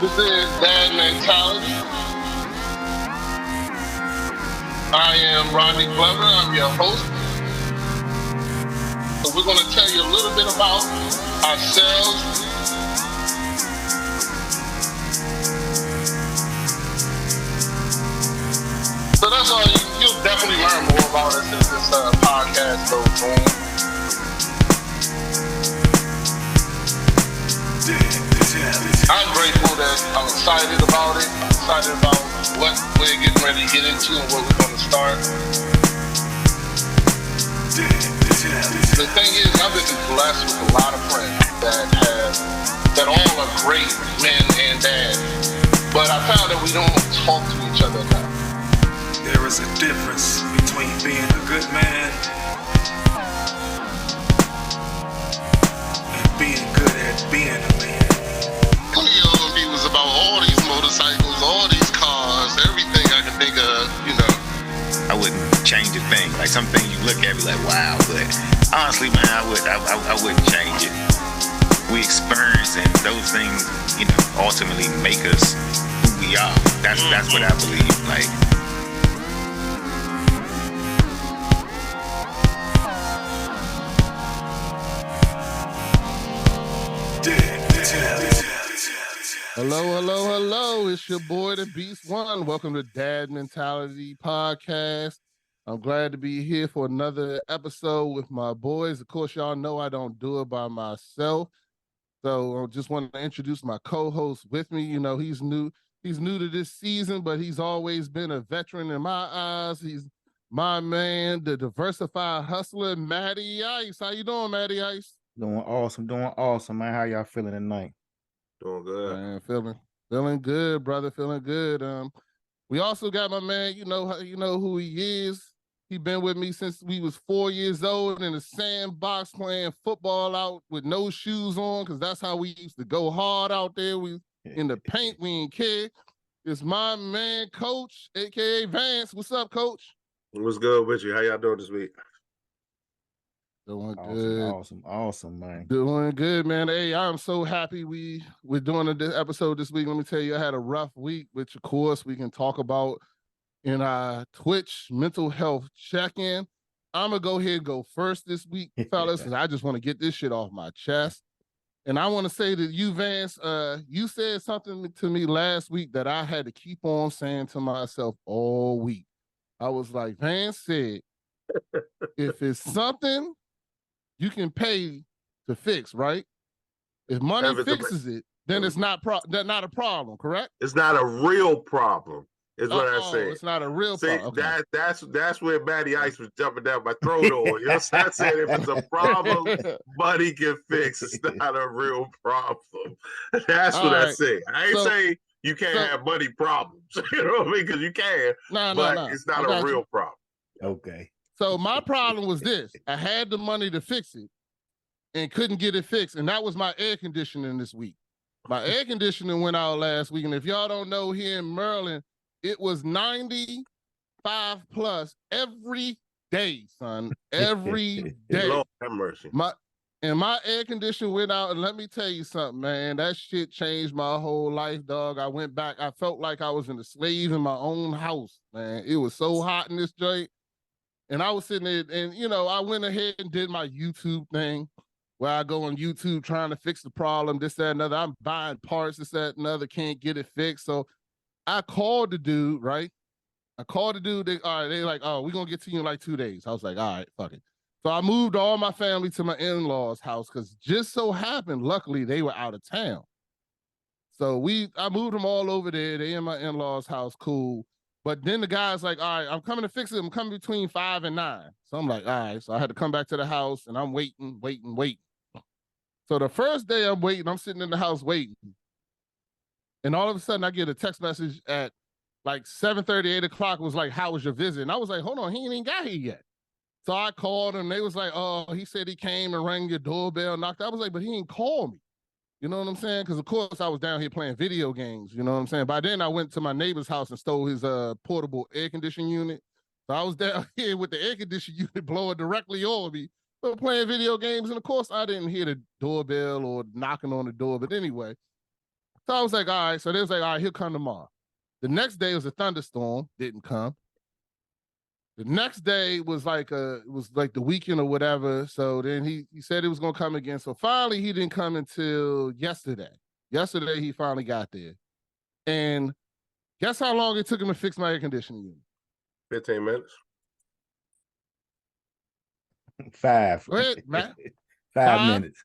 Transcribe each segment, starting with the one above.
This is Dad Mentality. I am Rodney Glover. I'm your host. So we're going to tell you a little bit about ourselves. So that's all. You'll definitely learn more about us as this podcast goes on. I'm grateful that I'm excited about it. I'm excited about what we're getting ready to get into and what we're going to start. The thing is, I've been blessed with a lot of friends that all are great men and dads. But I found that we don't talk to each other enough. There is a difference between being a good man and being good at being a man. Cleo and me was about all these motorcycles, all these cars, everything I could think of, I wouldn't change a thing. Like some things you look at me like, wow, but honestly, man, I wouldn't change it. We experience and those things, ultimately make us who we are. That's what I believe. Like. Hello. It's your boy, the Beast One. Welcome to Dad Mentality Podcast. I'm glad to be here for another episode with my boys. Of course, y'all know I don't do it by myself. So I just want to introduce my co-host with me. He's new to this season, but he's always been a veteran in my eyes. He's my man, the diversified hustler, Matty Ice. How you doing, Matty Ice? Doing awesome, man. How y'all feeling tonight? Doing good. Man, feeling good, brother. Feeling good. We also got my man. You know who he is. He been with me since we was 4 years old in the sandbox playing football out with no shoes on, because that's how we used to go hard out there. We in the paint. We ain't care. It's my man, Coach, aka Vance. What's up, Coach? What's good with you? How y'all doing this week? Doing good. Awesome, man. Doing good, man. Hey, I'm so happy we're doing this episode this week. Let me tell you, I had a rough week, which of course we can talk about in our Twitch mental health check-in. I'm gonna go ahead and go first this week, fellas, because I just want to get this shit off my chest. And I want to say that you, Vance, you said something to me last week that I had to keep on saying to myself all week. I was like, Vance said, if it's something you can pay to fix, right? If money fixes it, then it's not a problem, correct? It's not a real problem, is what I said. It's not a real problem. Okay. That's where Matty Ice was jumping down my throat on. I said if it's a problem, money can fix. It's not a real problem. That's what I say. I ain't saying you can't have money problems. You know what I mean? Because you can, but it's not a real problem. Okay. So my problem was this. I had the money to fix it and couldn't get it fixed. And that was my air conditioning this week. My air conditioning went out last week. And if y'all don't know, here in Maryland, it was 95 plus every day, son. Every day. Lord have mercy. My air conditioner went out. And let me tell you something, man. That shit changed my whole life, dog. I went back. I felt like I was a slave in my own house, man. It was so hot in this joint. And I was sitting there and, I went ahead and did my YouTube thing where I go on YouTube trying to fix the problem, this, that, and other. I'm buying parts, this, that, and other, can't get it fixed. So I called the dude, right? All right, they like, oh, we're going to get to you in like 2 days. I was like, all right, fuck it. So I moved all my family to my in-laws' house because just so happened, luckily, they were out of town. So I moved them all over there. They in my in-laws' house, cool. But then the guy's like, all right, I'm coming to fix it. I'm coming between 5 and 9. So I'm like, all right. So I had to come back to the house and I'm waiting. So the first day I'm waiting, I'm sitting in the house waiting. And all of a sudden I get a text message at like 7:30, 8 o'clock, was like, how was your visit? And I was like, hold on, he ain't even got here yet. So I called him. They was like, oh, he said he came and rang your doorbell, knocked. I was like, but he ain't called me. You know what I'm saying? Because, of course, I was down here playing video games. You know what I'm saying? By then, I went to my neighbor's house and stole his portable air conditioning unit. So I was down here with the air conditioning unit blowing directly over me. So playing video games. And, of course, I didn't hear the doorbell or knocking on the door. But anyway, So I was like, all right. So they was like, all right, he'll come tomorrow. The next day was a thunderstorm, didn't come. The next day was like the weekend or whatever. So then he said he was gonna come again. So finally he didn't come until yesterday. Yesterday he finally got there. And guess how long it took him to fix my air conditioning unit? 15 minutes. 5. Go ahead, Matt. 5 minutes.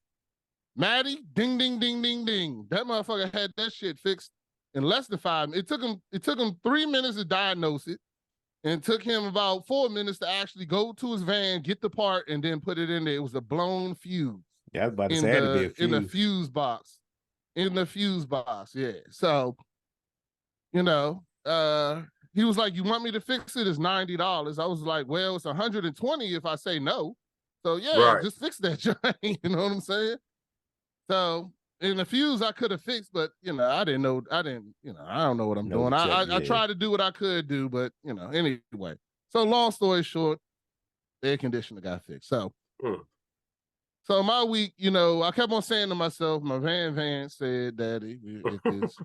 Maddie, ding, ding, ding, ding, ding. That motherfucker had that shit fixed in less than 5 minutes. It took him 3 minutes to diagnose it. And it took him about 4 minutes to actually go to his van, get the part, and then put it in there. It was a blown fuse. Yeah, I was about to say it had to be a fuse. In the fuse box. In the fuse box, yeah. So, you know, he was like, you want me to fix it? It's $90. I was like, well, it's $120 if I say no. So yeah, just fix that joint. You know what I'm saying? So in the fuse I could have fixed, but you know, I don't know what I'm doing. I tried to do what I could do, but you know, anyway. So long story short, the air conditioner got fixed. So so my week, you know, I kept on saying to myself, my van said, Daddy,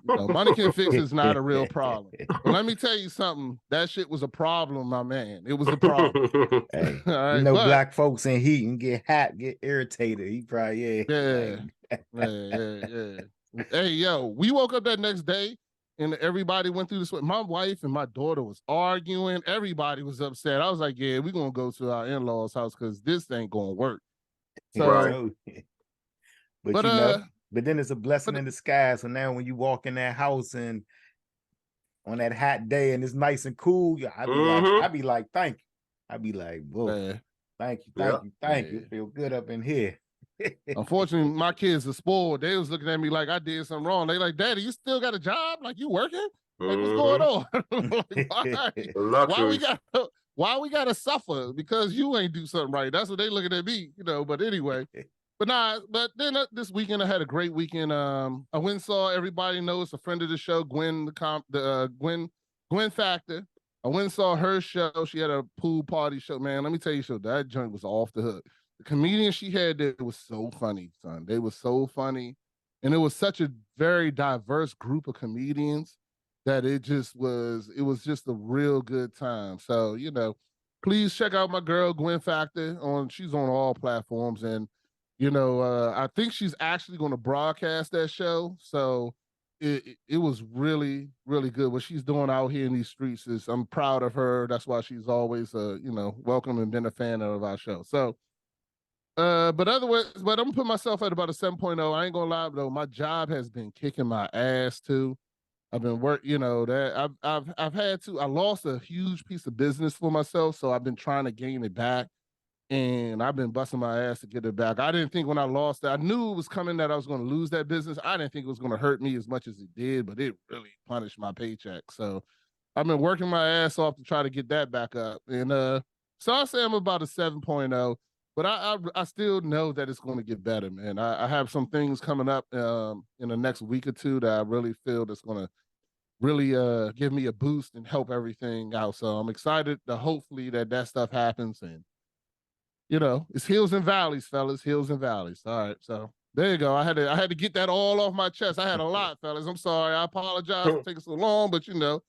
money can fix is not a real problem. But let me tell you something. That shit was a problem, my man. It was a problem. Hey, right, you know, black folks in heat and get hot, get irritated. He probably, yeah. Hey, yo, we woke up that next day and everybody went through this. My wife and my daughter was arguing. Everybody was upset. I was like, yeah, we're going to go to our in-laws' house because this ain't going to work. So, but you know, but then it's a blessing in disguise. So now when you walk in that house and on that hot day and it's nice and cool, I'd be like, thank you. I'd be like, whoa, thank you. You feel good up in here. Unfortunately, my kids are spoiled. They was looking at me like I did something wrong. They like, Daddy, you still got a job? Like, you working? Like, what's going on? Like, why we gotta suffer because you ain't do something right? That's what they looking at me, you know. But anyway, but then this weekend I had a great weekend. I went and saw everybody knows a friend of the show, Gwen Factor. I went and saw her show. She had a pool party show. Man, let me tell you, that joint was off the hook. The comedians she had there was so funny, son. They were so funny, and it was such a very diverse group of comedians that it was just a real good time. So, you know, please check out my girl, Gwen Factor. She's on all platforms. And, you know, I think she's actually going to broadcast that show. So it was really, really good. What she's doing out here in these streets I'm proud of her. That's why she's always, welcome and been a fan of our show. So, but I'm gonna put myself at about a 7.0. I ain't gonna lie though. My job has been kicking my ass too. I've been I lost a huge piece of business for myself, so I've been trying to gain it back, and I've been busting my ass to get it back. I didn't think when I lost it, I knew it was coming that I was going to lose that business. I didn't think it was going to hurt me as much as it did, but it really punished my paycheck. So I've been working my ass off to try to get that back up, and so I say I'm about a 7.0. But I still know that it's going to get better, man. I have some things coming up in the next week or two that I really feel that's going to really give me a boost and help everything out. So I'm excited to hopefully that stuff happens. And, you know, it's hills and valleys, fellas, hills and valleys. All right. So there you go. I had to get that all off my chest. I had a lot, fellas. I'm sorry. I apologize for taking so long, but, you know,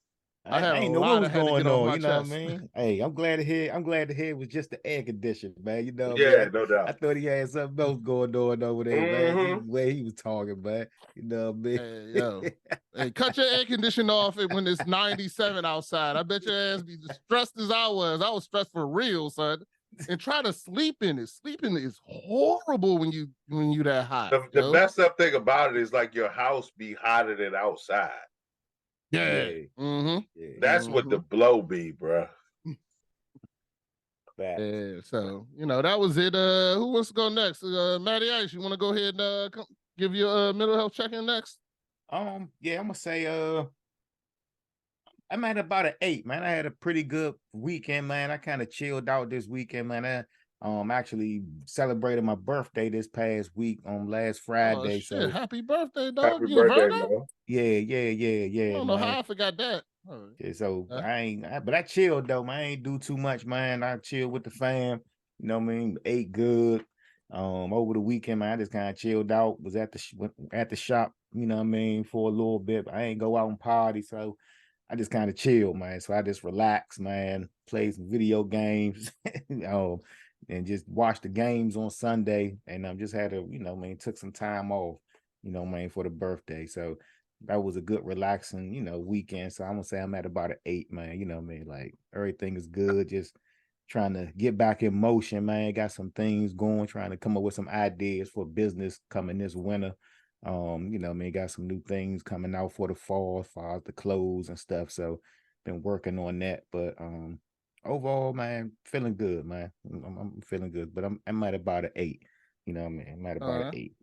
I ain't know what was going on. You know what I mean? Hey, I'm glad to hear it was just the air conditioner, man. You know, yeah, man? No doubt. I thought he had something else going on over there, man. The way he was talking, man. You know what I mean? Hey, cut your air conditioner off when it's 97 outside. I bet your ass be stressed as I was. I was stressed for real, son. And try to sleep in it. Sleeping is horrible when you that hot. The messed up thing about it is like your house be hotter than outside. Yeah. That's what the blow be, bro. Yeah, so you know that was it. Who wants to go next? Matty Ice, you want to go ahead and give your mental health check-in next? Yeah, I'm gonna say I'm at about an 8, man. I had a pretty good weekend, man. I kind of chilled out this weekend, man. Actually celebrated my birthday this past week on last Friday. Shit. So happy birthday, dog. Happy birthday, man. Yeah. I don't know how I forgot that. Yeah, so but I chilled though, man. I ain't do too much, man. I chilled with the fam. You know what I mean? Ate good. Over the weekend, man, I just kind of chilled out. Was at the shop you know what I mean, for a little bit. But I ain't go out and party, so I just kind of chill, man. So I just relax, man, play some video games, and just watch the games on Sunday. And just had to, took some time off, for the birthday. So that was a good relaxing, weekend. So I'm gonna say I'm at about an 8, man. You know what I mean? Like everything is good. Just trying to get back in motion, man. Got some things going, trying to come up with some ideas for business coming this winter. Got some new things coming out for the fall as far as the clothes and stuff. So been working on that. But overall, man, feeling good, man. I'm feeling good, but I'm at about an 8. You know what I mean? I'm at about an 8.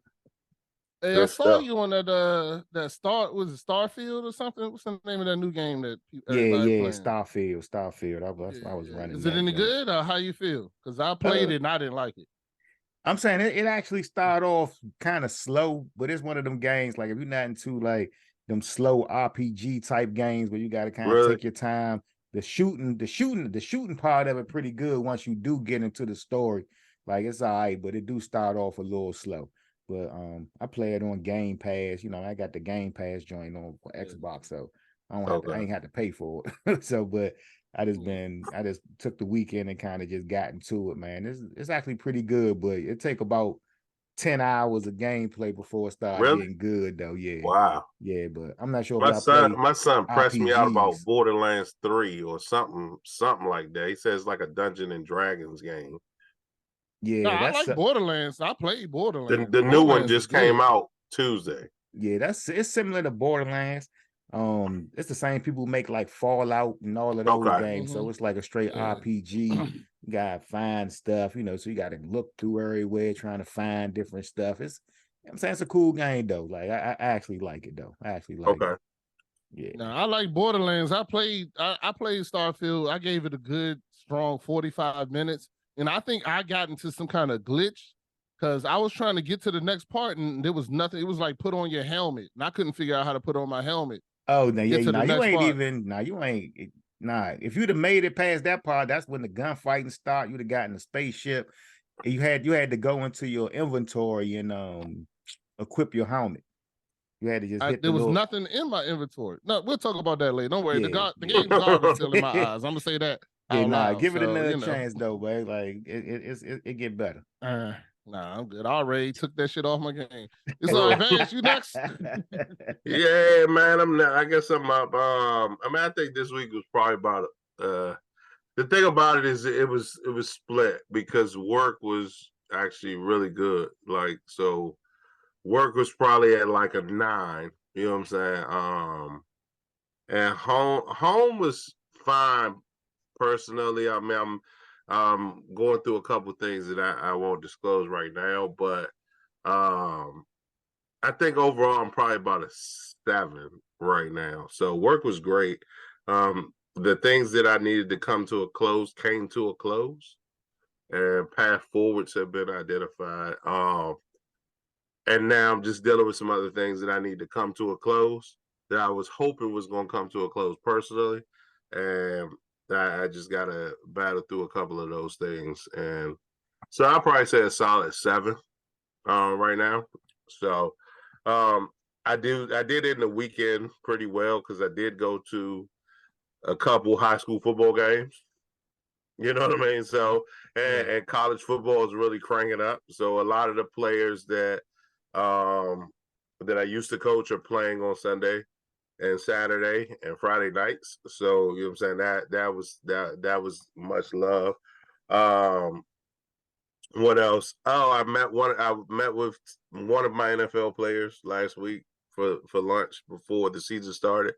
Hey, I saw you on that was it Starfield or something? What's the name of that new game that everybody playing? Starfield. I was running. Is it any good or how you feel? Because I played it and I didn't like it. I'm saying it actually started off kind of slow, but it's one of them games, like if you're not into like them slow RPG type games where you got to kind of take your time. The shooting part of it pretty good once you do get into the story. Like it's all right, but it do start off a little slow. But I play it on Game Pass. I got the Game Pass joint on for Xbox, so I ain't have to pay for it. So, but I just took the weekend and kind of just got into it, man. It's actually pretty good, but it take about 10 hours of gameplay before it starts getting good, though. Yeah. Wow. Yeah, but I'm not sure. My son pressed me out about RPGs. Borderlands 3 or something like that. He says it's like a Dungeons and Dragons game. Yeah, no, I like Borderlands. I played Borderlands. The new one just came out Tuesday. Yeah, it's similar to Borderlands. It's the same people who make like Fallout and all of those games. So it's like a straight RPG. You gotta find stuff, so you gotta look through everywhere trying to find different stuff. I'm saying it's a cool game though. Like I actually like it though. I actually like it. Yeah. No, I like Borderlands. I played Starfield. I gave it a good strong 45 minutes. And I think I got into some kind of glitch because I was trying to get to the next part and there was nothing. It was like put on your helmet. And I couldn't figure out how to put on my helmet. Oh, no, yeah. If you'd have made it past that part, that's when the gunfighting start. You'd have gotten a spaceship. You had to go into your inventory and equip your helmet. You had to just hit there was nothing in my inventory. No, we'll talk about that later. Don't worry. The game garbage still in my eyes. I'm gonna say that. Give it another chance though, babe. Like it get better. I'm good. I already took that shit off my game. It's all right, Vance. You next? Yeah, man. I guess I'm up. I think this week was probably about. The thing about it is it was split because work was actually really good. Like so, work was probably at like a 9. You know what I'm saying? And home was fine. Personally, I mean, I'm going through a couple things that I won't disclose right now, but I think overall I'm probably about a 7 right now. So work was great. The things that I needed to come to a close came to a close, and path forwards have been identified. And now I'm just dealing with some other things that I need to come to a close that I was hoping was going to come to a close personally, and I just got to battle through a couple of those things. And so I'll probably say a solid 7 right now. So I did end the weekend pretty well because I did go to a couple high school football games. You know what I mean? So, and college football is really cranking up. So a lot of the players that I used to coach are playing on Sunday and Saturday and Friday nights. So, you know what I'm saying? That was much love. What else? Oh, I met with one of my NFL players last week for lunch before the season started.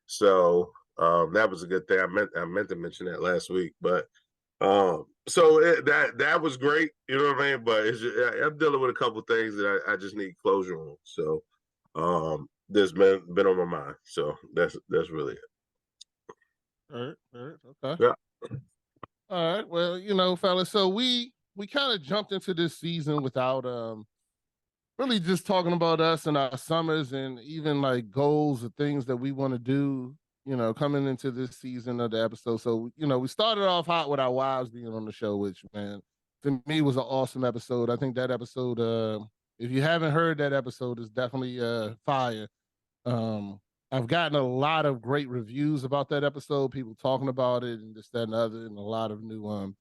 So, that was a good thing. I meant to mention that last week, but so that was great. You know what I mean? But I'm dealing with a couple things that I just need closure on. So, that's been on my mind. So that's really it. All right. Okay. Yeah. All right. Well, fellas, so we kind of jumped into this season without really just talking about us and our summers and even like goals or things that we want to do, coming into this season of the episode. So, we started off hot with our wives being on the show, which, man, for me was an awesome episode. I think that episode If you haven't heard that episode, it's definitely fire. I've gotten a lot of great reviews about that episode, people talking about it and this, that, and the other, and a lot of new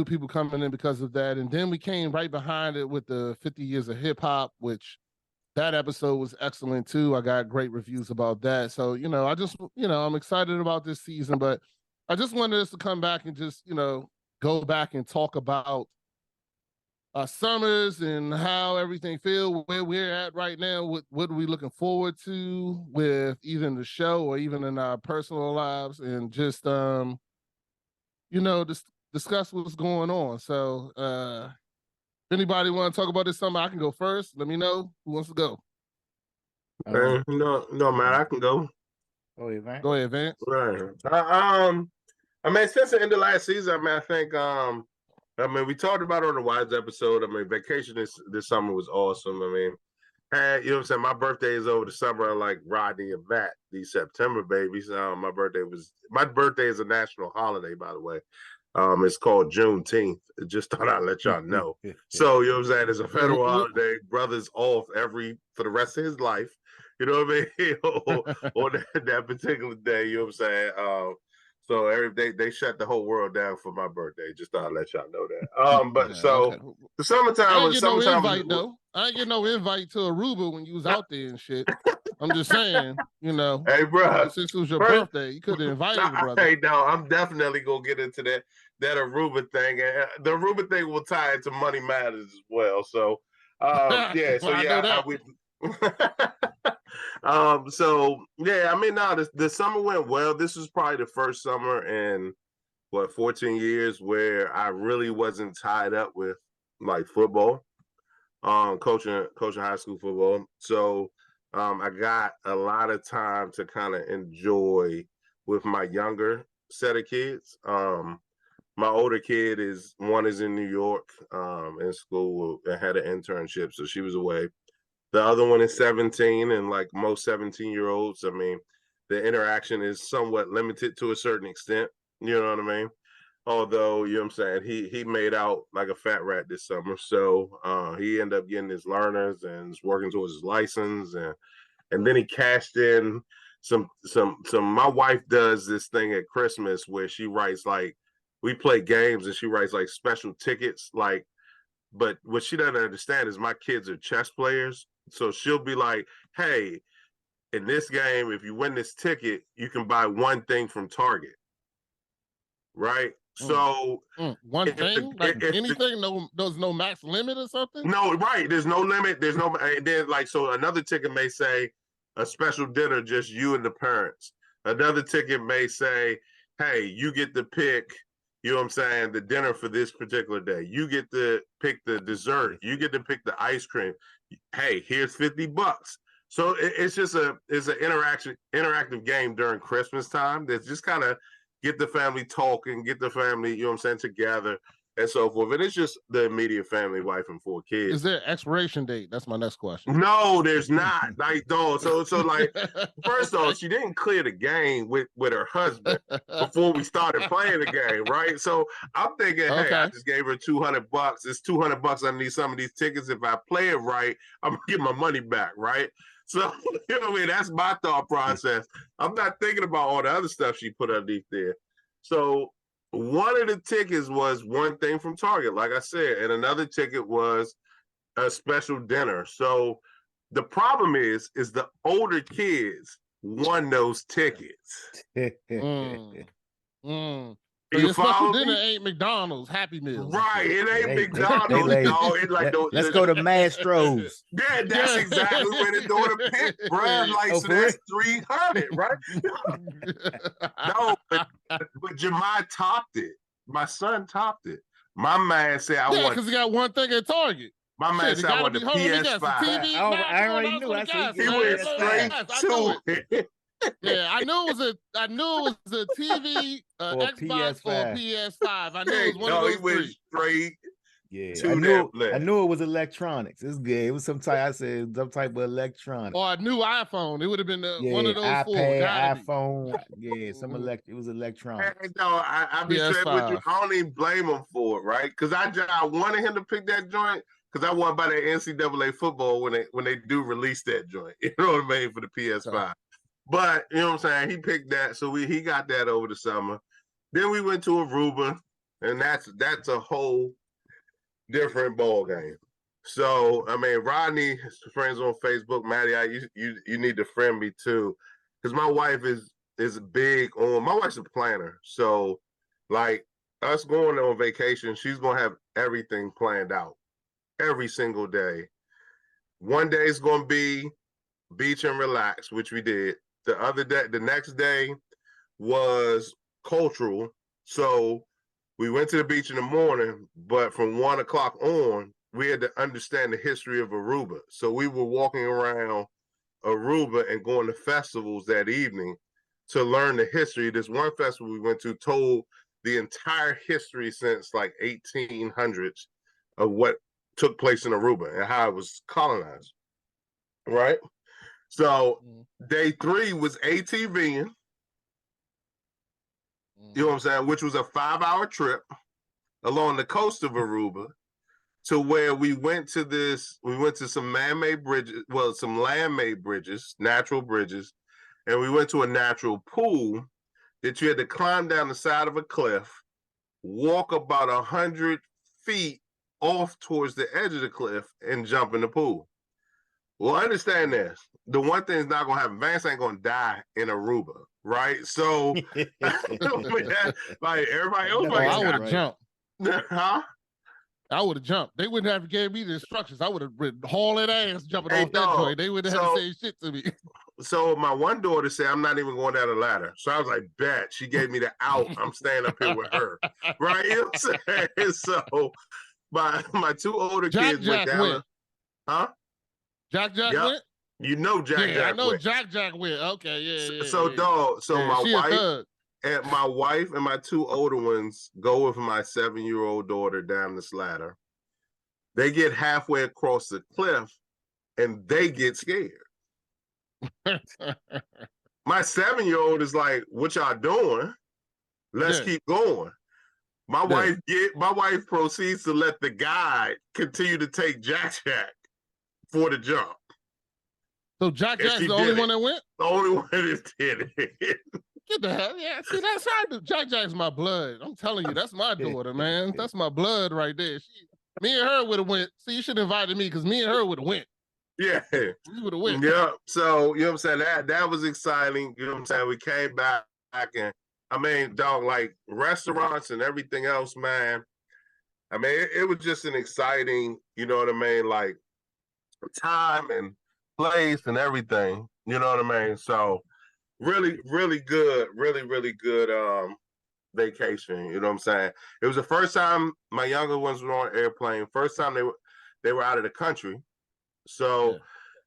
people coming in because of that. And then we came right behind it with the 50 Years of Hip Hop, which that episode was excellent too. I got great reviews about that. So, I'm excited about this season, but I just wanted us to come back and just, go back and talk about summers and how everything feel, where we're at right now, what are we looking forward to with either in the show or even in our personal lives, and just discuss what's going on. So if anybody want to talk about this summer, I can go first. Let me know who wants to go. No, man, I can go. Go ahead, Vance. Go ahead, Vance. Right. I mean, since the end of last season, I mean, I think we talked about it on the Wives episode. I mean, vacation this summer was awesome. I mean, you know what I'm saying? My birthday is over the summer, like Rodney and Matt, these September babies. My birthday is a national holiday, by the way. It's called Juneteenth. Just thought I'd let y'all know. So, you know what I'm saying? It's a federal holiday. Brother's off for the rest of his life. You know what I mean? on that particular day, you know what I'm saying? So they shut the whole world down for my birthday. Just thought I'd let y'all know that. The summertime I was no invite though. I ain't get no invite to Aruba when you was out there and shit. I'm just saying, Hey, bro. Since it was your birthday, you could have invited me, brother. Hey, no, I'm definitely gonna get into that Aruba thing, and the Aruba thing will tie into Money Matters as well. So, yeah. So I mean, the summer went well. This was probably the first summer in 14 years where I really wasn't tied up with like football, coaching high school football. So I got a lot of time to kind of enjoy with my younger set of kids. My older kid one is in New York in school and had an internship, so she was away. The other one is 17, and like most 17-year-olds, I mean, the interaction is somewhat limited to a certain extent. You know what I mean? Although, you know what I'm saying, he made out like a fat rat this summer. So he ended up getting his learners and is working towards his license. And then he cashed in some my wife does this thing at Christmas where she writes like, we play games and she writes like special tickets, like, but what she doesn't understand is my kids are chess players. So she'll be like, hey, in this game, if you win this ticket, you can buy one thing from Target. Right? So one thing? Anything? There's no max limit or something? No, right. There's no limit. There's no, and then like, so another ticket may say a special dinner, just you and the parents. Another ticket may say, hey, you get to pick, you know what I'm saying, the dinner for this particular day. You get to pick the dessert. You get to pick the ice cream. Hey, here's $50. So it's just an interactive game during Christmas time that's just kind of get the family talking, get the family, you know what I'm saying, together and so forth. And it's just the immediate family, wife and 4 kids. Is there an expiration date? That's my next question. No, there's not. Like, no. So like, first off, she didn't clear the game with her husband before we started playing the game, right? So I'm thinking, hey, I just gave her $200. It's $200 underneath some of these tickets. If I play it right, I'm gonna get my money back, right? So, you know what I mean? That's my thought process. I'm not thinking about all the other stuff she put underneath there. So one of the tickets was one thing from Target, like I said, and another ticket was a special dinner. So the problem is the older kids won those tickets. So your special dinner ain't McDonald's Happy Meals. Right, it ain't McDonald's. It's like let's go to Mastro's. Yeah, that's exactly where they're doing a pick, bro. Like, so that's 300, right? No, but Jemai topped it. My son topped it. My man said, I want. Because he got one thing at Target. My man said, I want the PS5. I already knew. He went straight to it. Yeah, I knew it was a TV, Xbox, or PS5. I knew it was one of those three. Straight. Yeah, I knew it was electronics. It's good. It was some type of electronics. Or a new iPhone. It would have been one of those iPad, iPhone. Yeah, it was electronics. Hey, no, I be straight with you. I don't even blame him for it, right? Because I wanted him to pick that joint because I want to buy that NCAA football when they do release that joint. You know what I mean, for the PS5. Okay. But you know what I'm saying? He picked that, so he got that over the summer. Then we went to Aruba, and that's a whole different ball game. So I mean, Rodney, friends on Facebook, Maddie, you need to friend me too, because my wife is big on. My wife's a planner, so like us going on vacation, she's gonna have everything planned out every single day. One day is gonna be beach and relax, which we did. The next day was cultural. So we went to the beach in the morning, but from 1 o'clock on, we had to understand the history of Aruba. So we were walking around Aruba and going to festivals that evening to learn the history. This one festival we went to told the entire history since like 1800s of what took place in Aruba and how it was colonized, right? So day 3 was ATVing, you know what I'm saying, which was a 5-hour trip along the coast of Aruba to where we went to some man-made bridges, well, some land-made bridges, natural bridges, and we went to a natural pool that you had to climb down the side of a cliff, walk about 100 feet off towards the edge of the cliff, and jump in the pool. Well, understand this. The one thing is not going to happen. Vance ain't going to die in Aruba, right? So, like everybody else, I would have jumped. Huh? I would have jumped. They wouldn't have gave me the instructions. I would have been hauling ass jumping off that joint. They wouldn't have to say shit to me. So my one daughter said, I'm not even going down the ladder. So I was like, bet. She gave me the out. I'm staying up here with her. Right? You know what I'm saying? So my 2 older kids went down. Huh? Jack went? You know Jack went. I know went. Jack went. Okay, yeah. So dog, my wife and my 2 older ones go with my 7-year-old daughter down this ladder. They get halfway across the cliff and they get scared. My 7-year-old is like, what y'all doing? Let's keep going. My wife proceeds to let the guide continue to take Jack for the jump. So Jack's the only one that went? The only one that did it. Get the hell, yeah. See, that's how I do. Jack's my blood. I'm telling you, that's my daughter, man. That's my blood right there. Me and her would have went. See, you should have invited me because me and her would have went. Yeah. We would have went. Yeah. So, you know what I'm saying? That was exciting. You know what I'm saying? We came back and, I mean, dog, like restaurants and everything else, man. I mean, it was just an exciting, you know what I mean? Like time and place and everything, you know what I mean? So really, really good, really good vacation, you know what I'm saying? It was the first time my younger ones were on an airplane, first time they were out of the country. So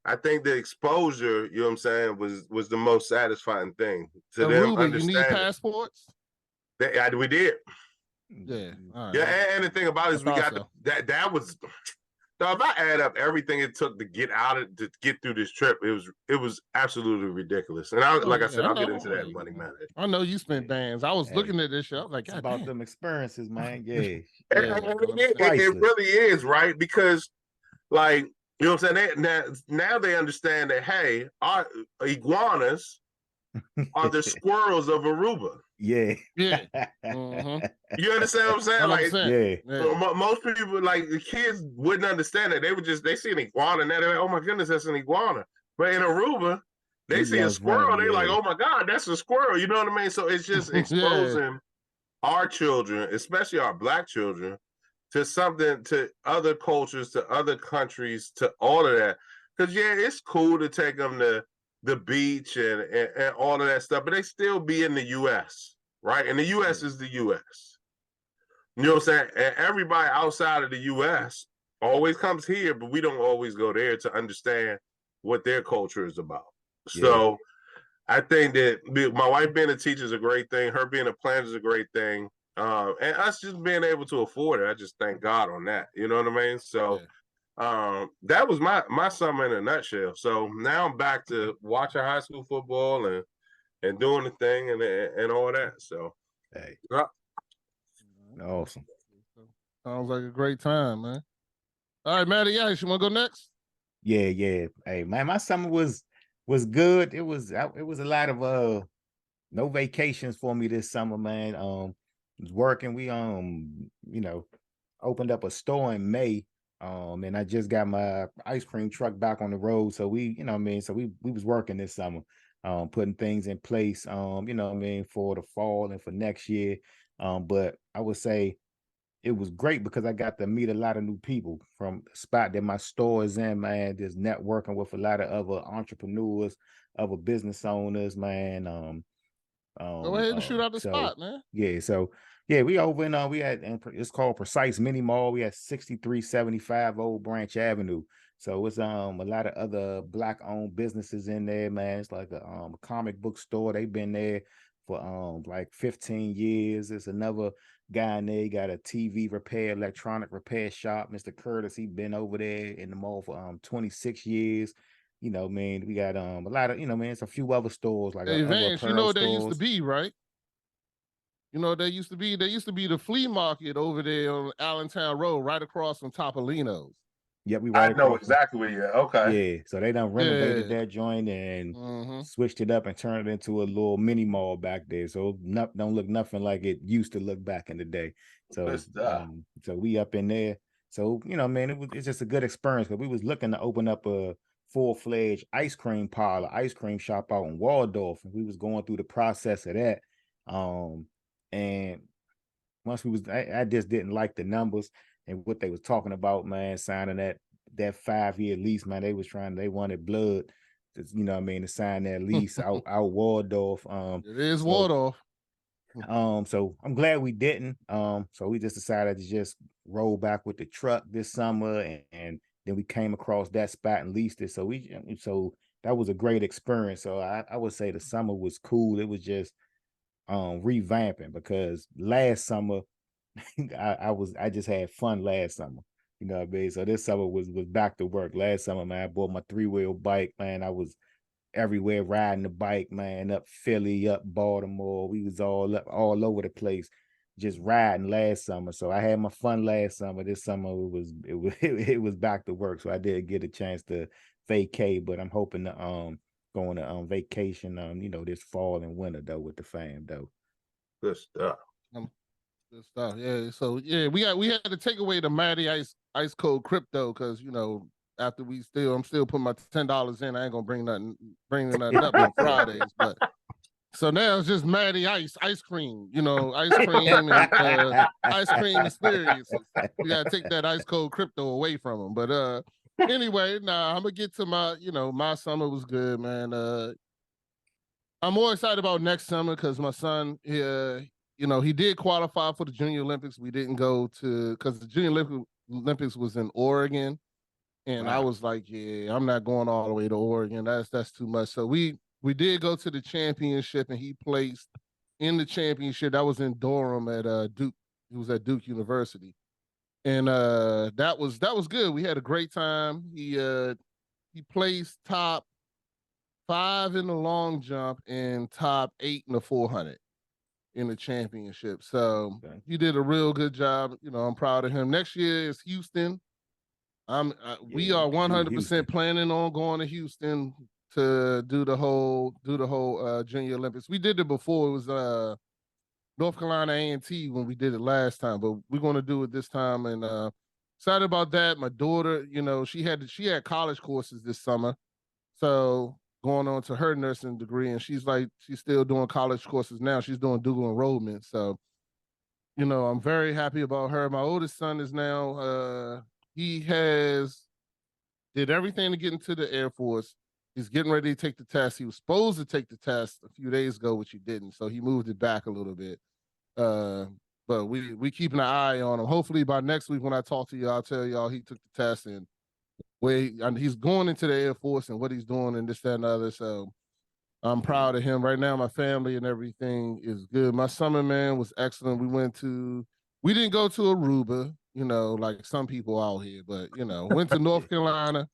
I think the exposure, you know what I'm saying, was the most satisfying thing to them. You need passports? We did. Yeah. All right. Yeah, and the thing about it is we got that was. So if I add up everything it took to get through this trip, it was absolutely ridiculous. And I'll get into that money matter. I know you spent bands. I was looking at this show. I was like, it's about them experiences, man. Yeah. It really is, right? Because, like, you know what I'm saying? Now they understand that, hey, our iguanas are the squirrels of Aruba. Yeah. Mm-hmm. You understand what I'm saying? Like, yeah. Most people, like the kids, wouldn't understand it. They see an iguana and they're like, oh my goodness, that's an iguana. But in Aruba, they see a squirrel. They're like, oh my God, that's a squirrel. You know what I mean? So it's just exposing our children, especially our Black children, to something, to other cultures, to other countries, to all of that. Because it's cool to take them to the beach and all of that stuff, but they still be in the U.S., right? And the U.S. is the U.S. You know what I'm saying? And everybody outside of the U.S. always comes here, but we don't always go there to understand what their culture is about. Yeah. So I think that my wife being a teacher is a great thing. Her being a planner is a great thing. And us just being able to afford it, I just thank God on that. You know what I mean? So that was my summer in a nutshell. So now I'm back to watching high school football and doing the thing and all that. So awesome. Sounds like a great time, man. All right, Matty Ice, you want to go next? Yeah. Hey, man, my summer was good. It was a lot of no vacations for me this summer, man. Was working. We opened up a store in May. And I just got my ice cream truck back on the road. So we, so we was working this summer, putting things in place, for the fall and for next year. But I would say it was great because I got to meet a lot of new people from the spot that my store is in, man. Just networking with a lot of other entrepreneurs, other business owners, man. Go ahead and shoot out the spot, man. Yeah, we over in we had, and it's called Precise Mini Mall. We had 6375 Old Branch Avenue. So it's a lot of other Black owned businesses in there, man. It's like a comic book store. They've been there for like 15 years. There's another guy in there. He got a TV repair, electronic repair shop. Mr. Curtis, he been over there in the mall for 26 years. We got a lot of, it's a few other stores like hey, Vance, you know what stores. They used to be, right? You know, there used to be the flea market over there on Allentown Road, right across from Topolino's. Yeah, I know exactly where you're at. Okay. Yeah, so they done renovated that joint and switched it up and turned it into a little mini mall back there. So don't look nothing like it used to look back in the day. So so we up in there. So man, it's just a good experience because we was looking to open up a full-fledged ice cream parlor, ice cream shop out in Waldorf, and we was going through the process of that. And once I just didn't like the numbers and what they was talking about, man, signing that 5-year lease, man. They wanted blood, to sign that lease out Waldorf. It is Waldorf. So I'm glad we didn't. So we just decided to just roll back with the truck this summer, and then we came across that spot and leased it. So that was a great experience. So I would say the summer was cool. It was just revamping because last summer I just had fun last summer. You know what I mean? So this summer was back to work. Last summer, man, I bought my 3-wheel bike, man. I was everywhere riding the bike, man, up Philly, up Baltimore. We was all over the place, just riding last summer. So I had my fun last summer. This summer it was back to work. So I did get a chance to vacate, but I'm hoping to going to vacation this fall and winter though with the fam though. Good stuff. Good stuff. Yeah. So yeah, we had to take away the Matty Ice Cold Crypto because after I'm still putting my $10 in. I ain't gonna bring nothing up on Fridays, but so now it's just Matty Ice cream, ice cream and ice cream experiences. We gotta take that ice cold crypto away from them. But anyway, I'm gonna get to my, my summer was good, man. I'm more excited about next summer because my son, he did qualify for the Junior Olympics. We didn't go because the Junior Olympics was in Oregon. And wow. I was like, yeah, I'm not going all the way to Oregon. That's too much. So we did go to the championship, and he placed in the championship. That was in Durham at Duke. He was at Duke University, and that was good. We had a great time. He placed top 5 in the long jump and top 8 in the 400 in the championship. So he did a real good job. I'm proud of him. Next year is Houston. We are 100% planning on going to Houston to do the whole Junior Olympics. We did it before. It was North Carolina A&T when we did it last time, but we're going to do it this time. And excited about that. My daughter, she had college courses this summer, so going on to her nursing degree, and she's still doing college courses now. She's doing dual enrollment, so I'm very happy about her. My oldest son is now. He did everything to get into the Air Force. He's getting ready to take the test. He was supposed to take the test a few days ago, which he didn't. So he moved it back a little bit. But we keeping an eye on him. Hopefully by next week when I talk to you, I'll tell y'all he took the test and he's going into the Air Force and what he's doing and this, that, and the other. So I'm proud of him. Right now, my family and everything is good. My summer, man, was excellent. We didn't go to Aruba, like some people out here, but, went to North Carolina.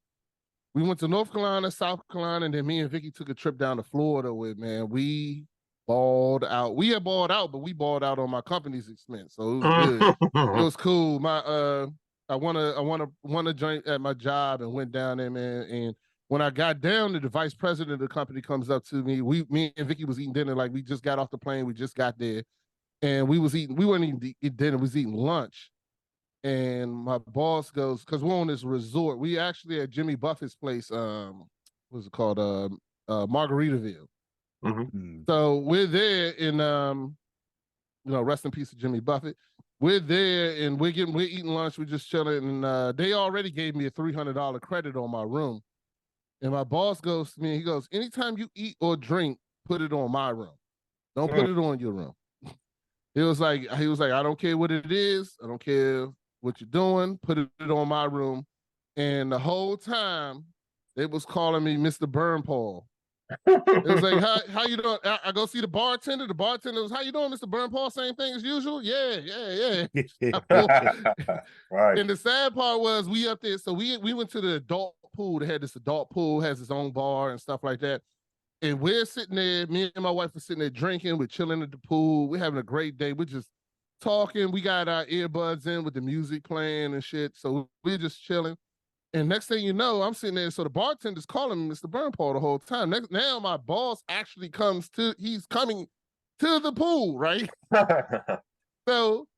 We went to North Carolina, South Carolina, and then me and Vicky took a trip down to Florida with, man, we balled out. We had balled out, but we balled out on my company's expense. So it was good. It was cool. I want to join at my job and went down there, man. And when I got down, the vice president of the company comes up to me. Me and Vicky was eating dinner, like we just got off the plane, we just got there, and we weren't eating dinner, we was eating lunch. And my boss goes, because we're on this resort. We actually at Jimmy Buffett's place, what's it called? Margaritaville. Mm-hmm. So we're there in rest in peace to Jimmy Buffett. We're there and we're eating lunch, we're just chilling, and they already gave me a $300 credit on my room. And my boss goes to me, he goes, anytime you eat or drink, put it on my room. Don't put it on your room. He was like, I don't care what it is, I don't care what you're doing, put it on my room. And the whole time they was calling me Mr. Burn Paul. It was like, how you doing? I go see the bartender. The bartender was, how you doing, Mr. Burn Paul? Same thing as usual? Yeah. Right. And the sad part was we up there, so we went to the adult pool. They had this adult pool, has its own bar and stuff like that. And we're sitting there, me and my wife were sitting there drinking, we're chilling at the pool, we're having a great day. We're just talking, we got our earbuds in with the music playing and shit. So we're just chilling. And next thing you know, I'm sitting there. So the bartender's calling me Mr. Burn Paul the whole time. Now my boss actually he's coming to the pool, right? So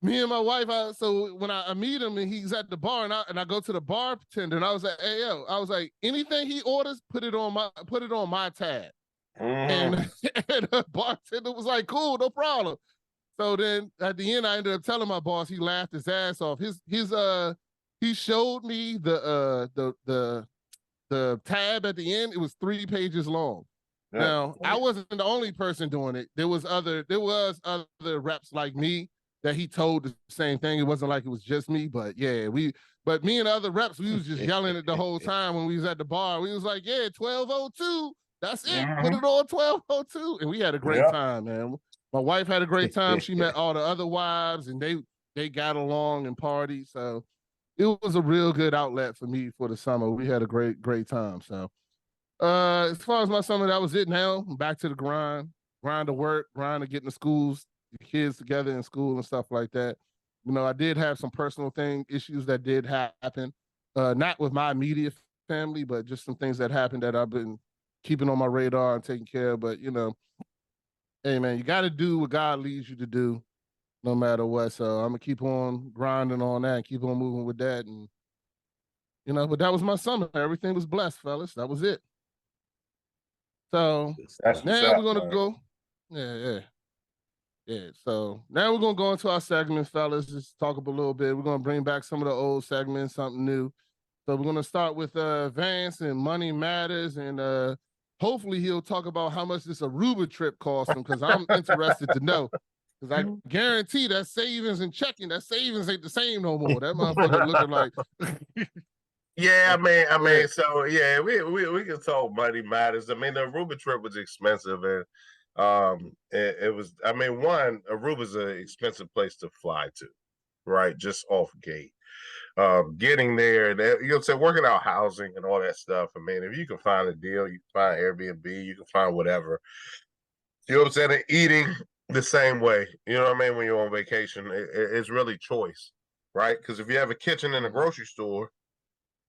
me and my wife, so when I meet him and he's at the bar and I go to the bartender and I was like, hey, yo, I was like, anything he orders, put it on my tab. And the bartender was like, cool, no problem. So then at the end, I ended up telling my boss, he laughed his ass off. He showed me the tab at the end. It was 3 pages long. Yeah. Now, I wasn't the only person doing it. There was other reps like me that he told the same thing. It wasn't like it was just me, but yeah, but me and the other reps, we was just yelling it the whole time when we was at the bar. We was like, yeah, 1202. That's it. Put it on 1202. And we had a great time, man. My wife had a great time. She met all the other wives and they got along and partied. So it was a real good outlet for me for the summer. We had a great time. So as far as my summer, that was it. Now I'm back to the grind to work, grind to get in the schools, the kids together in school and stuff like that. You know, I did have some personal issues that did happen, not with my immediate family, but just some things that happened that I've been keeping on my radar and taking care of. But, you know, hey, man, you got to do what God leads you to do no matter what. So I'm going to keep on grinding on that and keep on moving with that. And, you know, but that was my summer. Everything was blessed, fellas. That was it. So now we're going to go. Yeah. So now we're going to go into our segments, fellas. Just talk up a little bit. We're going to bring back some of the old segments, something new. So we're going to start with Vance and Money Matters. And hopefully he'll talk about how much this Aruba trip cost him, because I'm interested to know. Because I guarantee that savings and checking, that savings ain't the same no more. That motherfucker looking like... Yeah, I mean, so yeah, we can talk Money Matters. I mean, the Aruba trip was expensive, and it was. I mean, Aruba's an expensive place to fly to, right? Just off gate, getting there, working out housing and all that stuff. I mean, if you can find a deal, you can find Airbnb, you can find whatever. You know what I'm saying? And eating the same way, you know what I mean? When you're on vacation, it's really choice, right? Because if you have a kitchen in a grocery store,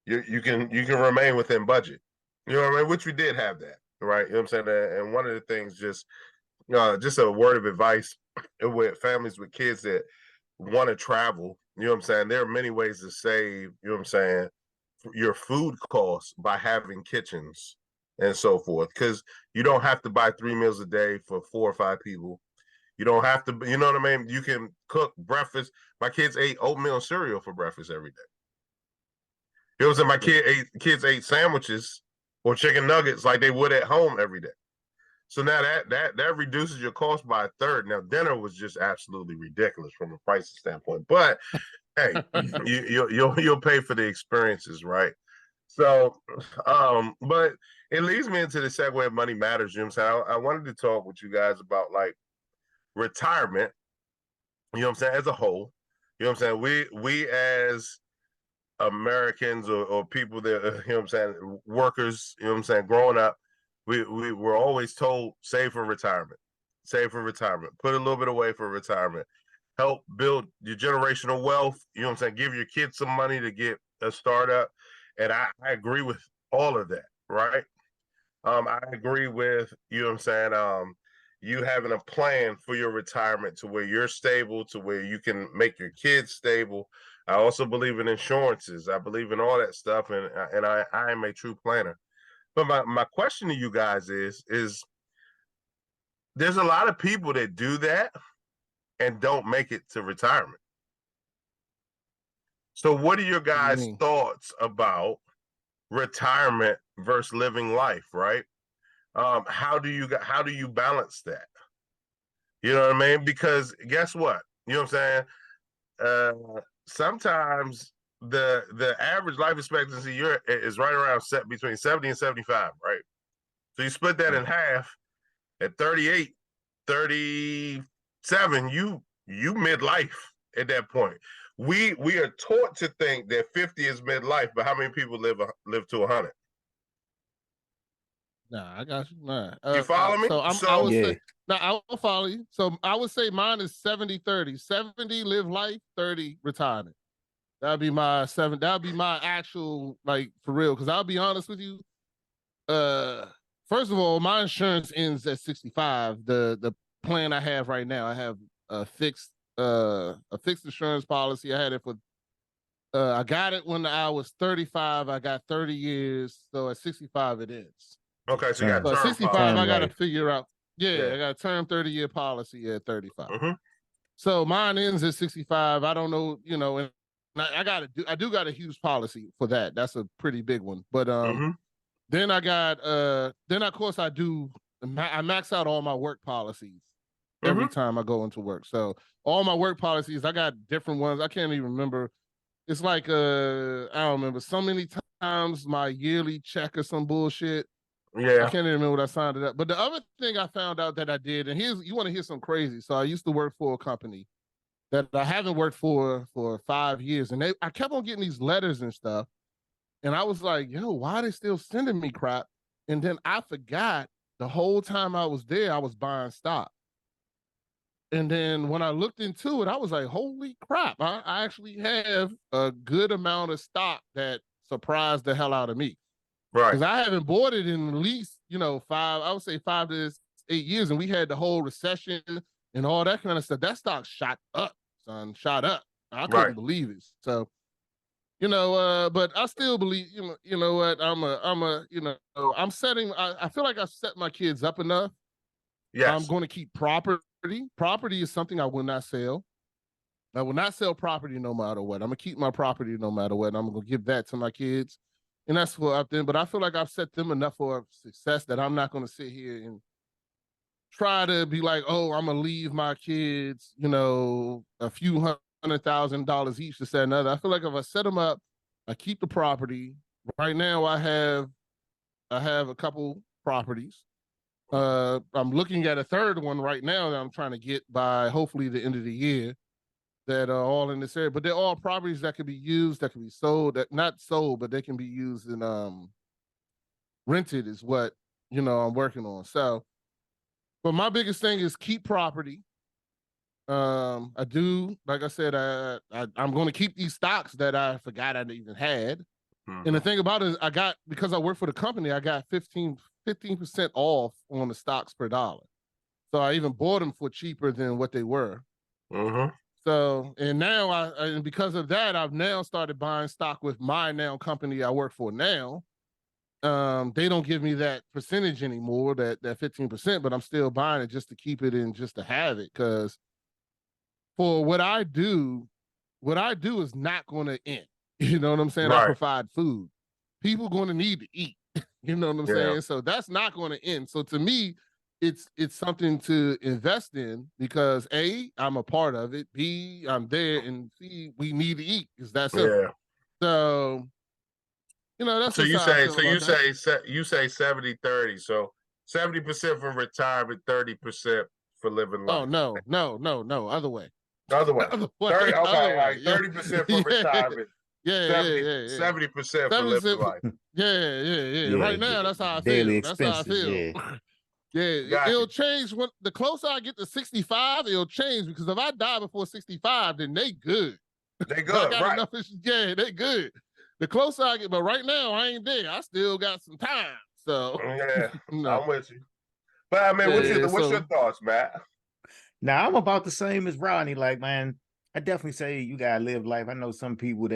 you can remain within budget. You know what I mean? Which we did have that, right? You know what I'm saying? And one of the things, just a word of advice with families with kids that want to travel, you know what I'm saying? There are many ways to save, you know what I'm saying, your food costs by having kitchens and so forth. Because you don't have to buy 3 meals a day for 4 or 5 people. You don't have to, you know what I mean? You can cook breakfast. My kids ate oatmeal and cereal for breakfast every day. You know what I'm saying? My kids ate sandwiches or chicken nuggets like they would at home every day. So now that reduces your cost by a third. Now dinner was just absolutely ridiculous from a price standpoint, but hey, you'll pay for the experiences, right? So, but it leads me into the segue of Money Matters. You know what I'm saying? I wanted to talk with you guys about like retirement. You know what I'm saying? As a whole, you know what I'm saying? We as Americans or people that, you know what I'm saying, workers, you know what I'm saying, growing up, we were always told, save for retirement, put a little bit away for retirement. help build your generational wealth. You know what I'm saying? Give your kids some money to get a startup. And I agree with all of that, right? I agree with, you know what I'm saying, you having a plan for your retirement to where you're stable, to where you can make your kids stable. I also believe in insurances. I believe in all that stuff, and I am a true planner. But my question to you guys is there's a lot of people that do that and don't make it to retirement. So what are your guys' thoughts about retirement versus living life, right? How do you balance that? You know what I mean? Because guess what? You know what I'm saying? Sometimes the average life expectancy is right around between 70 and 75, right? So you split that in half at 38, 37, you midlife at that point. We are taught to think that 50 is midlife, but how many people live to 100? Nah, I got you. Nah. You follow me? So I would say, I will follow you. So I would say mine is 70-30. 70 live life, 30 retirement. That'd be my actual, like, for real. Because I'll be honest with you. First of all, my insurance ends at 65. The plan I have right now, I have a fixed insurance policy. I had it for I got it when I was 35. I got 30 years. So at 65 it ends. Okay, so you got 65, policy. I gotta figure out. Yeah, I got a term 30-year policy at 35. Mm-hmm. So mine ends at 65. I don't know, you know, and I do got a huge policy for that. That's a pretty big one. But then I got then of course I max out all my work policies every time I go into work. So all my work policies, I got different ones. I can't even remember. It's like I don't remember, so many times my yearly check or some bullshit. Yeah. I can't even remember what I signed it up. But the other thing I found out that I did, and you want to hear something crazy. So I used to work for a company that I haven't worked for 5 years. And I kept on getting these letters and stuff. And I was like, yo, why are they still sending me crap? And then I forgot the whole time I was there, I was buying stock. And then when I looked into it, I was like, holy crap, I actually have a good amount of stock that surprised the hell out of me. Right. Because I haven't bought it in at least, 5 to 8 years. And we had the whole recession and all that kind of stuff. That stock shot up, son, shot up. I couldn't believe it. So, but I still believe, you know what, I'm setting, I feel like I've set my kids up enough. Yes. I'm going to keep property. Property is something I will not sell. I will not sell property no matter what. I'm going to keep my property no matter what. I'm going to give that to my kids. And that's what I've done. But I feel like I've set them enough for success that I'm not going to sit here and try to be like, oh, I'm going to leave my kids, a few $100,000 each to say another. I feel like if I set them up, I keep the property. Right now, I have a couple properties. I'm looking at a third one right now that I'm trying to get by hopefully the end of the year, that are all in this area. But they're all properties that can be used, that can be sold, that not sold, but they can be used and rented is what, I'm working on. So, but my biggest thing is keep property. I do, like I said, I'm going to keep these stocks that I forgot I even had. And the thing about it is because I work for the company, I got 15% off on the stocks per dollar. So I even bought them for cheaper than what they were. So, and now and because of that, I've now started buying stock with my company I work for now. They don't give me that percentage anymore, that 15%, but I'm still buying it just to keep it and just to have it. Because for what I do is not going to end. You know what I'm saying? Right. I provide food. People going to need to eat. You know what I'm saying? So that's not going to end. So to me, it's something to invest in because A, I'm a part of it. B, I'm there, and C, we need to eat because that's it. Yeah. So, that's so you say 70-30. So 70% for retirement, 30% for living life. Oh no, other way. Other way. 30%, way. 30% for retirement. 70% for living life. Yeah. Right now, that's how I feel. That's how I feel. Yeah, it'll change when the closer I get to 65, it'll change because if I die before 65, then they good. They good, right? Enough yeah, they good. The closer I get, but right now I ain't there. I still got some time. So yeah, I'm with you. But I mean, what's your thoughts, Matt? Now I'm about the same as Rodney. Like, man, I definitely say you gotta live life. I know some people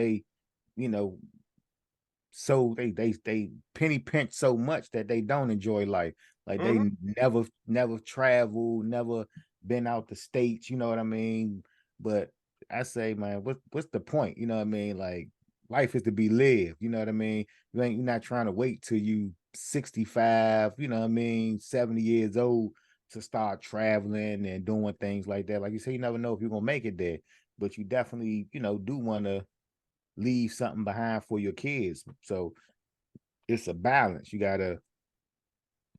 so they penny pinch so much that they don't enjoy life. Like they never travel, never been out the States, you know what I mean? But I say, man, what's the point? You know what I mean? Like life is to be lived, you know what I mean? You're not trying to wait till you 65, you know what I mean, 70 years old to start traveling and doing things like that. Like you say, you never know if you're gonna make it there, but you definitely, do want to leave something behind for your kids. So it's a balance. You gotta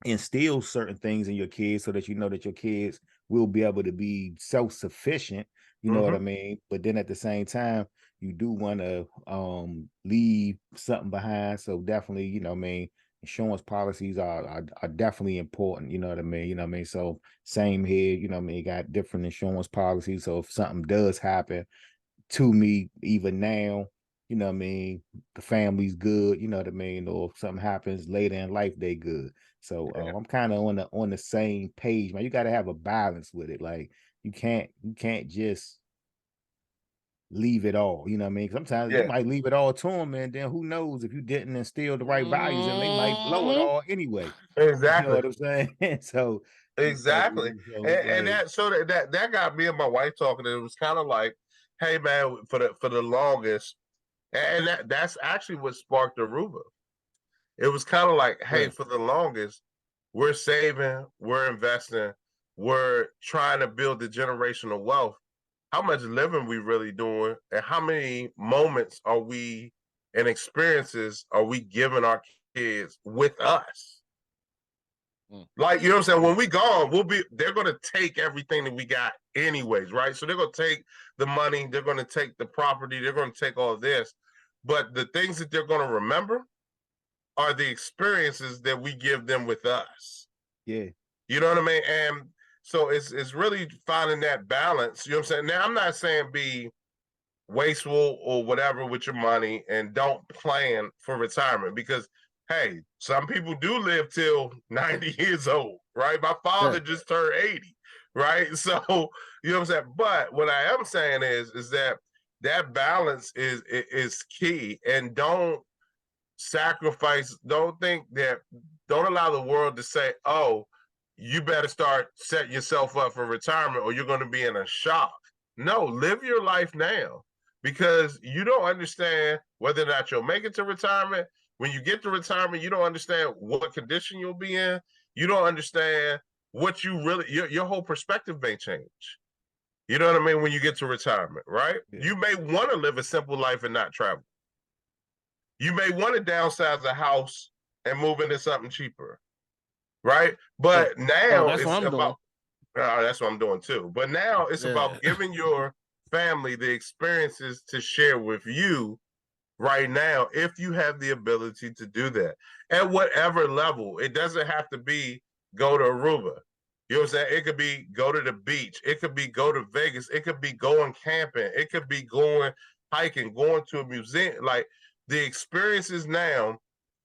instill certain things in your kids so that you know that your kids will be able to be self-sufficient, you know what I mean? But then at the same time, you do want to leave something behind. So definitely, you know what I mean, insurance policies are definitely important, you know what I mean? You know what I mean? So same here, you know what I mean, you got different insurance policies. So if something does happen to me, even now, you know what I mean, the family's good, you know what I mean, or if something happens later in life, they good. So I'm kind of on the same page, man. You got to have a balance with it. Like you can't just leave it all, you know what I mean? Sometimes you might leave it all to them, and then who knows if you didn't instill the right values, and they might blow it all anyway. Exactly. You know what I'm saying? So exactly, and that got me and my wife talking. And it was kind of like, hey man, for the longest. And that's actually what sparked Aruba. It was kind of like, hey, for the longest, we're saving, we're investing, we're trying to build the generational wealth. How much living we really doing, and how many moments are we and experiences are we giving our kids with us? Like, you know what I'm saying? When we gone, they're going to take everything that we got anyways, right? So they're going to take the money, they're going to take the property, they're going to take all this. But the things that they're going to remember are the experiences that we give them with us. Yeah. You know what I mean? And so it's really finding that balance. You know what I'm saying? Now, I'm not saying be wasteful or whatever with your money and don't plan for retirement, because hey, some people do live till 90 years old, right? My father just turned 80, right? So, you know what I'm saying? But what I am saying is that balance is key, and don't sacrifice, don't allow the world to say, oh, you better start setting yourself up for retirement or you're going to be in a shock. No, live your life now, because you don't understand whether or not you'll make it to retirement. When you get to retirement, you don't understand what condition you'll be in. You don't understand what you really, your whole perspective may change. You know what I mean? When you get to retirement, right? Yeah. You may want to live a simple life and not travel. You may want to downsize a house and move into something cheaper, right? But now it's about, that's what I'm doing too. But now it's about giving your family the experiences to share with you right now, if you have the ability to do that at whatever level. It doesn't have to be go to Aruba. You know what I'm saying? It could be go to the beach. It could be go to Vegas. It could be going camping. It could be going hiking, going to a museum. Like, the experiences now,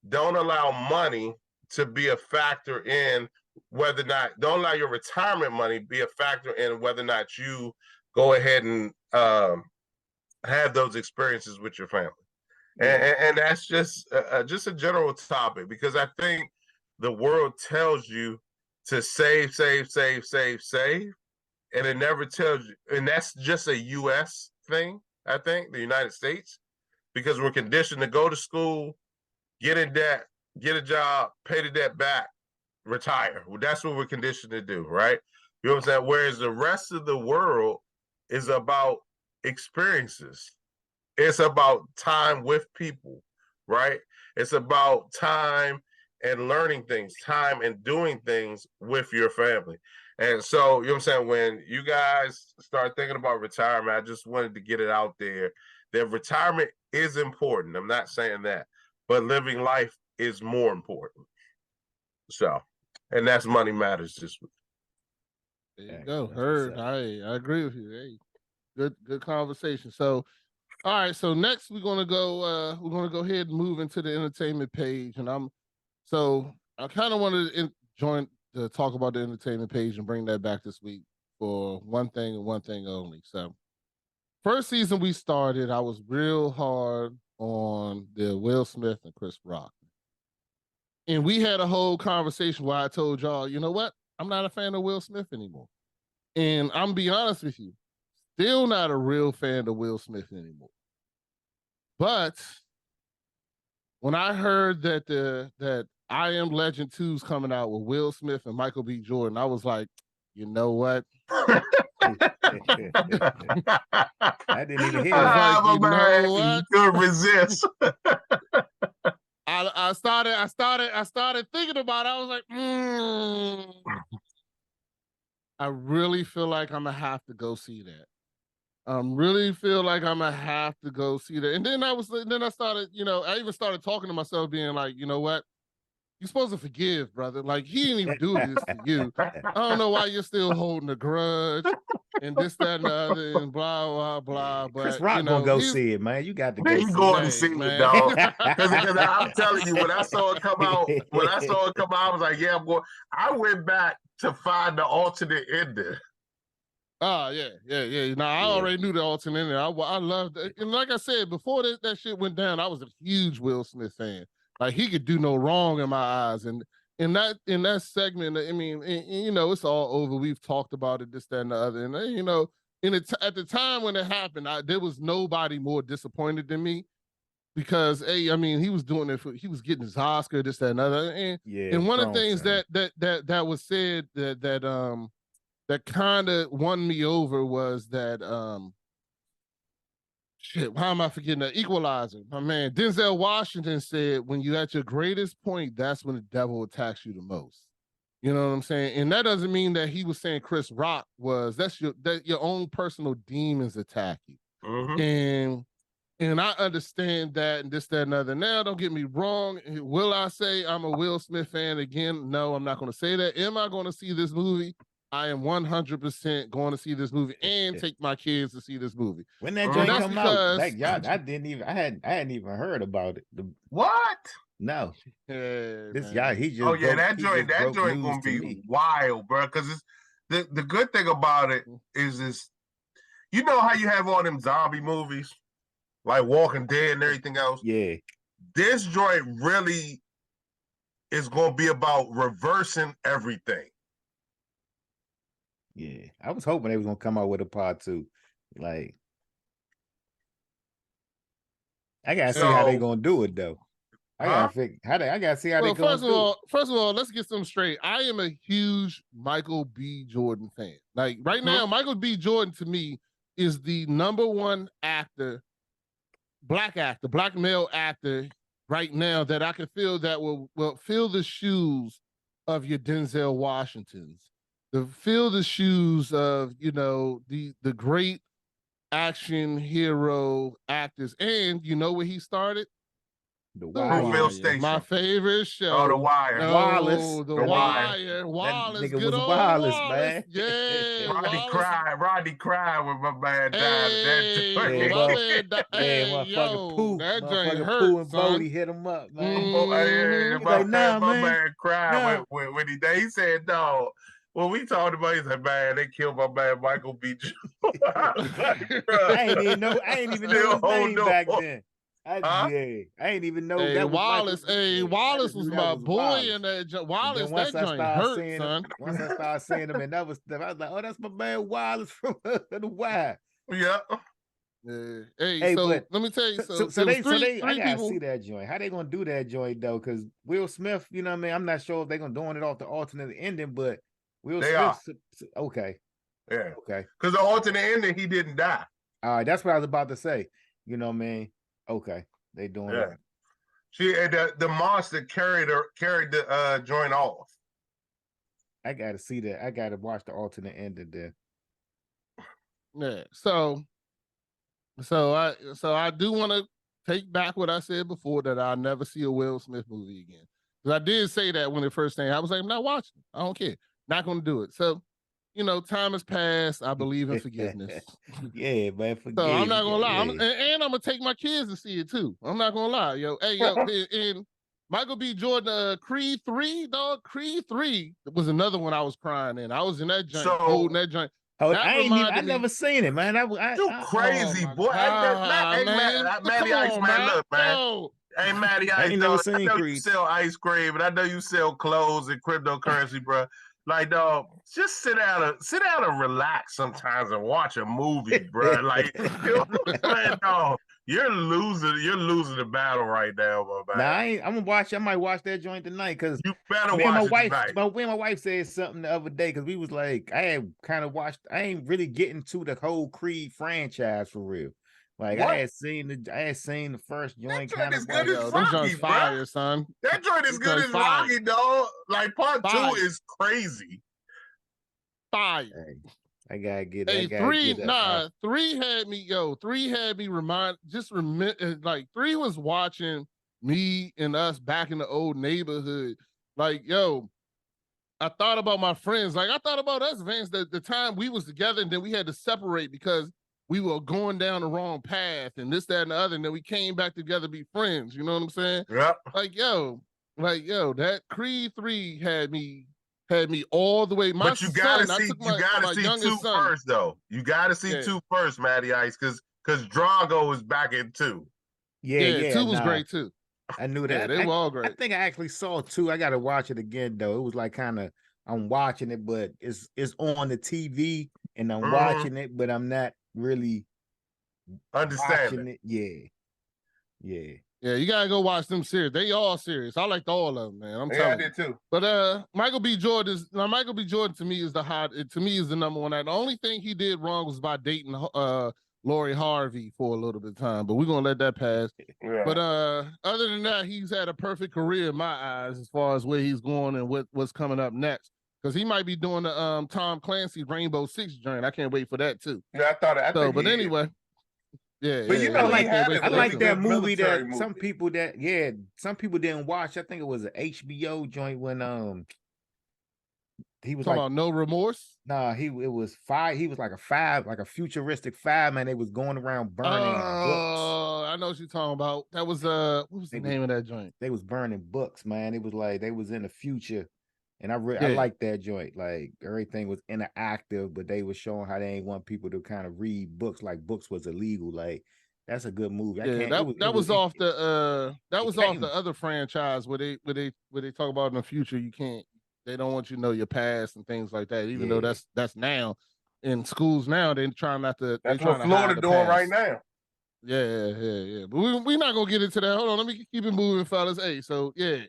don't allow money to be a factor in whether or not, don't allow your retirement money be a factor in whether or not you go ahead and have those experiences with your family. And that's just a general topic, because I think the world tells you to save, and it never tells you, and that's just a U.S. thing, I think, the United States, because we're conditioned to go to school, get in debt, get a job, pay the debt back, retire. Well, that's what we're conditioned to do, right? You know what I'm saying? Whereas the rest of the world is about experiences. It's about time with people, right? It's about time and learning things, time and doing things with your family. And so, you know what I'm saying, when you guys start thinking about retirement, I just wanted to get it out there that retirement is important. I'm not saying that, but living life is more important. So and that's Money Matters this week. There you go. Heard. I agree with you. Hey, good conversation. So, all right. So next we're gonna go ahead and move into the entertainment page, and I kind of wanted to talk about the entertainment page and bring that back this week for one thing and one thing only. So, first season we started, I was real hard on the Will Smith and Chris Rock, and we had a whole conversation where I told y'all, you know what? I'm not a fan of Will Smith anymore. And I'm be honest with you, still not a real fan of Will Smith anymore. But when I heard that I Am Legend 2 is coming out with Will Smith and Michael B. Jordan, I was like, you know what? I didn't even hear that. Like, you know what? Could resist. I started thinking about it. I was like, I really feel like I'm gonna have to go see that. Really feel like I'm gonna have to go see that. And then I started, I even started talking to myself, being like, you know what? You're supposed to forgive, brother. Like, he didn't even do this to you. I don't know why you're still holding a grudge and this, that, and the other, and blah, blah, blah. But Chris Rock gonna go see it, man. You got to go. He's going to see it, dog. Because I'm telling you, when I saw it come out, I was like, yeah, I'm going. I went back to find the alternate ending. Oh, yeah. Now, I already knew the alternate ending. I loved it. And like I said, before that shit went down, I was a huge Will Smith fan. Like, he could do no wrong in my eyes. And in that segment, I mean, it's all over. We've talked about it, this, that, and the other. And, at the time when it happened, there was nobody more disappointed than me, because, he was doing it he was getting his Oscar, this, that, and other. And one of the things that was said that kind of won me over was that, shit, why am I forgetting that? Equalizer. My man, Denzel Washington said, when you're at your greatest point, that's when the devil attacks you the most. You know what I'm saying? And that doesn't mean that he was saying Chris Rock that's your own personal demons attack you. Mm-hmm. And I understand that, and this, that, and other. Now, don't get me wrong. Will I say I'm a Will Smith fan again? No, I'm not going to say that. Am I going to see this movie? I am 100% going to see this movie and take my kids to see this movie. When that joint come out, I hadn't even heard about it. What? No. This guy, he just. Oh yeah, that joint gonna be wild, bro. Because it's the good thing about it is you know how you have all them zombie movies, like Walking Dead and everything else. Yeah. This joint really is gonna be about reversing everything. Yeah, I was hoping they was gonna come out with a part 2. Like, I gotta see how they gonna do it though. I gotta see how they gonna do it. First of all, let's get something straight. I am a huge Michael B. Jordan fan. Like, right now, Michael B. Jordan to me is the #1 actor, black male actor right now that I can feel that will fill the shoes of your Denzel Washingtons. To fill the shoes of, the great action hero actors. And you know where he started? The Wire. Station. My favorite show. Oh, The Wire. No, Wallace. The Wire. Wallace. That nigga was Wallace, man. Yeah. Rodney cried when my man died. Motherfucking Pooh. That Motherfucking joint hurt, Pooh and son. Bodie hit him up, man. My man cried when he said, no. When we talked about it, he said, man, they killed my man Michael B. Jordan. I ain't even know his name back then. I ain't even know that was Wallace. Wallace was my boy Wallace. in that. Wallace, that joint hurt, son. Once I started seeing him, and that was stuff, I was like, oh, that's my man Wallace from The Wire. Yeah. Hey, so let me tell you. So I gotta see that joint. How they gonna do that joint though? Because Will Smith, you know what I mean? I'm not sure if they're gonna doing it off the alternate ending, but Will Smith. Okay. Yeah. Okay. Because the alternate ending, he didn't die. All right, that's what I was about to say. You know what I mean? Okay, they doing that. The monster carried the joint off. I gotta see that. I gotta watch the alternate ending then. Yeah. So I do want to take back what I said before, that I'll never see a Will Smith movie again. Because I did say that when it first came. I was like, I'm not watching it. I don't care. Not going to do it. So, time has passed. I believe in forgiveness. Yeah, man, forgive. So I'm not going to lie. Yeah. And I'm going to take my kids to see it too. I'm not going to lie. Yo, hey, yo, and Michael B. Jordan, Creed 3, dog. Creed 3 was another one I was crying in. I was in that joint, holding that joint. I never seen it, man. You crazy, boy. Matty Ice, man. Look, man. Yo. Hey, Matty Ice, I know you sell ice cream, and I know you sell clothes and cryptocurrency, bro. Like, dog, just sit down and relax sometimes and watch a movie, bro. Like, man, dog, you're losing the battle right now, my man. I'm gonna watch. I might watch that joint tonight because you better watch it tonight. But when my wife said something the other day, because we was like, I had kind of watched. I ain't really getting to the whole Creed franchise for real. Like what? I had seen the first joint. That joint is good as Rocky, fire, son. That joint is good as Rocky, dog. Like part 2 is crazy. Fire. Hey, I gotta get. Hey, 3 had me. Yo, 3 had me like 3 was watching me and us back in the old neighborhood. Like, yo, I thought about my friends. Like I thought about us, Vance. The time we was together, and then we had to separate because we were going down the wrong path and this, that, and the other. And then we came back together to be friends. You know what I'm saying? Yep. Like, yo, that Creed 3 had me all the way. But you gotta see 2 first, though. You gotta see 2 first, Matty Ice, because Drago is back in 2. Yeah, 2 was great too. I knew that. They were all great. I think I actually saw 2. I gotta watch it again though. It was like kind of I'm watching it, but it's on the TV and I'm watching it, but I'm not really understanding it. Yeah. You gotta go watch them series. They all serious. I liked all of them, man. I'm telling you. I did too. But Michael B. Jordan to me is the number one. The only thing he did wrong was by dating Lori Harvey for a little bit of time, but we're gonna let that pass. Yeah. But other than that, he's had a perfect career in my eyes as far as where he's going and what's coming up next. Because he might be doing the Tom Clancy Rainbow Six journey. I can't wait for that too. Yeah, I thought. But anyway, but I like that movie that some people didn't watch. I think it was an HBO joint when he was talking about No Remorse. Nah, it was 5. He was like a futuristic fireman. They was going around burning books. I know what you're talking about. That was what was the name of that joint? They was burning books, man. It was like they was in the future. And I liked that joint. Like everything was interactive, but they was showing how they ain't want people to kind of read books like books was illegal. Like that's a good movie. That was off the other franchise where they talk about in the future they don't want you to know your past and things like that. Even though that's now in schools now they're trying not to. That's what Florida doing right now. Yeah. But we're not gonna get into that. Hold on, let me keep it moving, fellas. Hey, so yeah.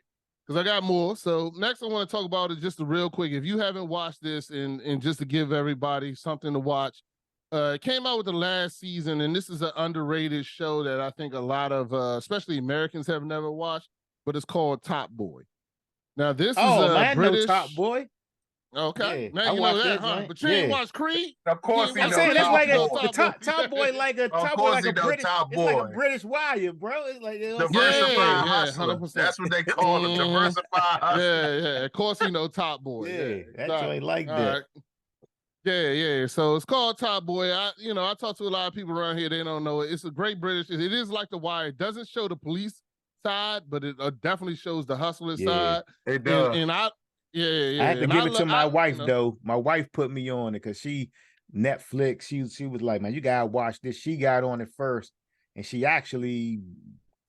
Because I got more. So next I want to talk about is just a real quick. If you haven't watched this and just to give everybody something to watch, it came out with the last season, and this is an underrated show that I think a lot of, especially Americans, have never watched, but it's called Top Boy. Now this is a British Top Boy. Okay, now you know that, huh? But you ain't watched Creed. Of course, I'm saying that's like Top Boy, like a Top Boy, like a British. It's like a British Wire, bro. It's like diversified hustler. That's what they call it, diversified. Yeah. Of course, Top Boy. Yeah, that's right. Like that. Right. Yeah. So it's called Top Boy. I talk to a lot of people around here. They don't know it. It's a great British. It is like The Wire. It doesn't show the police side, but it definitely shows the hustler side. It does. And I had to give it to my wife though. My wife put me on it because she Netflix. She was like, man, you gotta watch this. She got on it first, and she actually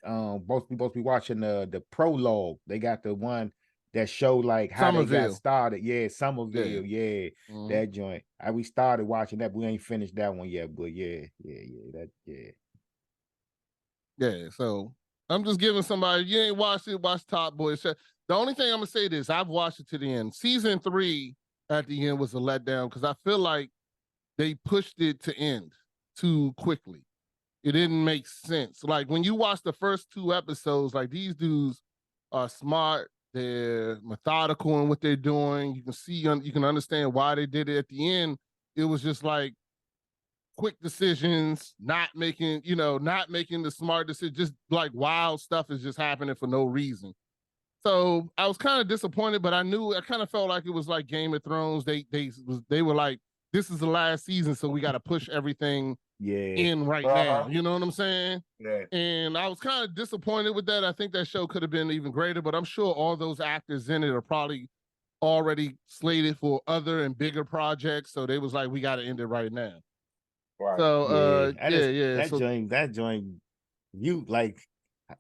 both be watching the prologue. They got the one that showed like how they got started. Yeah, Somerville. Yeah. That joint. We started watching that, but we ain't finished that one yet. But yeah. So I'm just giving somebody, you ain't watched it, watch Top Boy. The only thing I'm gonna say this, I've watched it to the end. Season 3 at the end was a letdown because I feel like they pushed it to end too quickly. It didn't make sense. Like when you watch the first 2 episodes, like these dudes are smart, they're methodical in what they're doing. You can see, you can understand why they did it. At the end, it was just like quick decisions, not making the smart decision, just like wild stuff is just happening for no reason. So I was kind of disappointed, but I kind of felt like it was like Game of Thrones. They were like, this is the last season, so we got to push everything in right now. You know what I'm saying? Yeah. And I was kind of disappointed with that. I think that show could have been even greater, but I'm sure all those actors in it are probably already slated for other and bigger projects. So they was like, we got to end it right now. Right. So that joint, you like,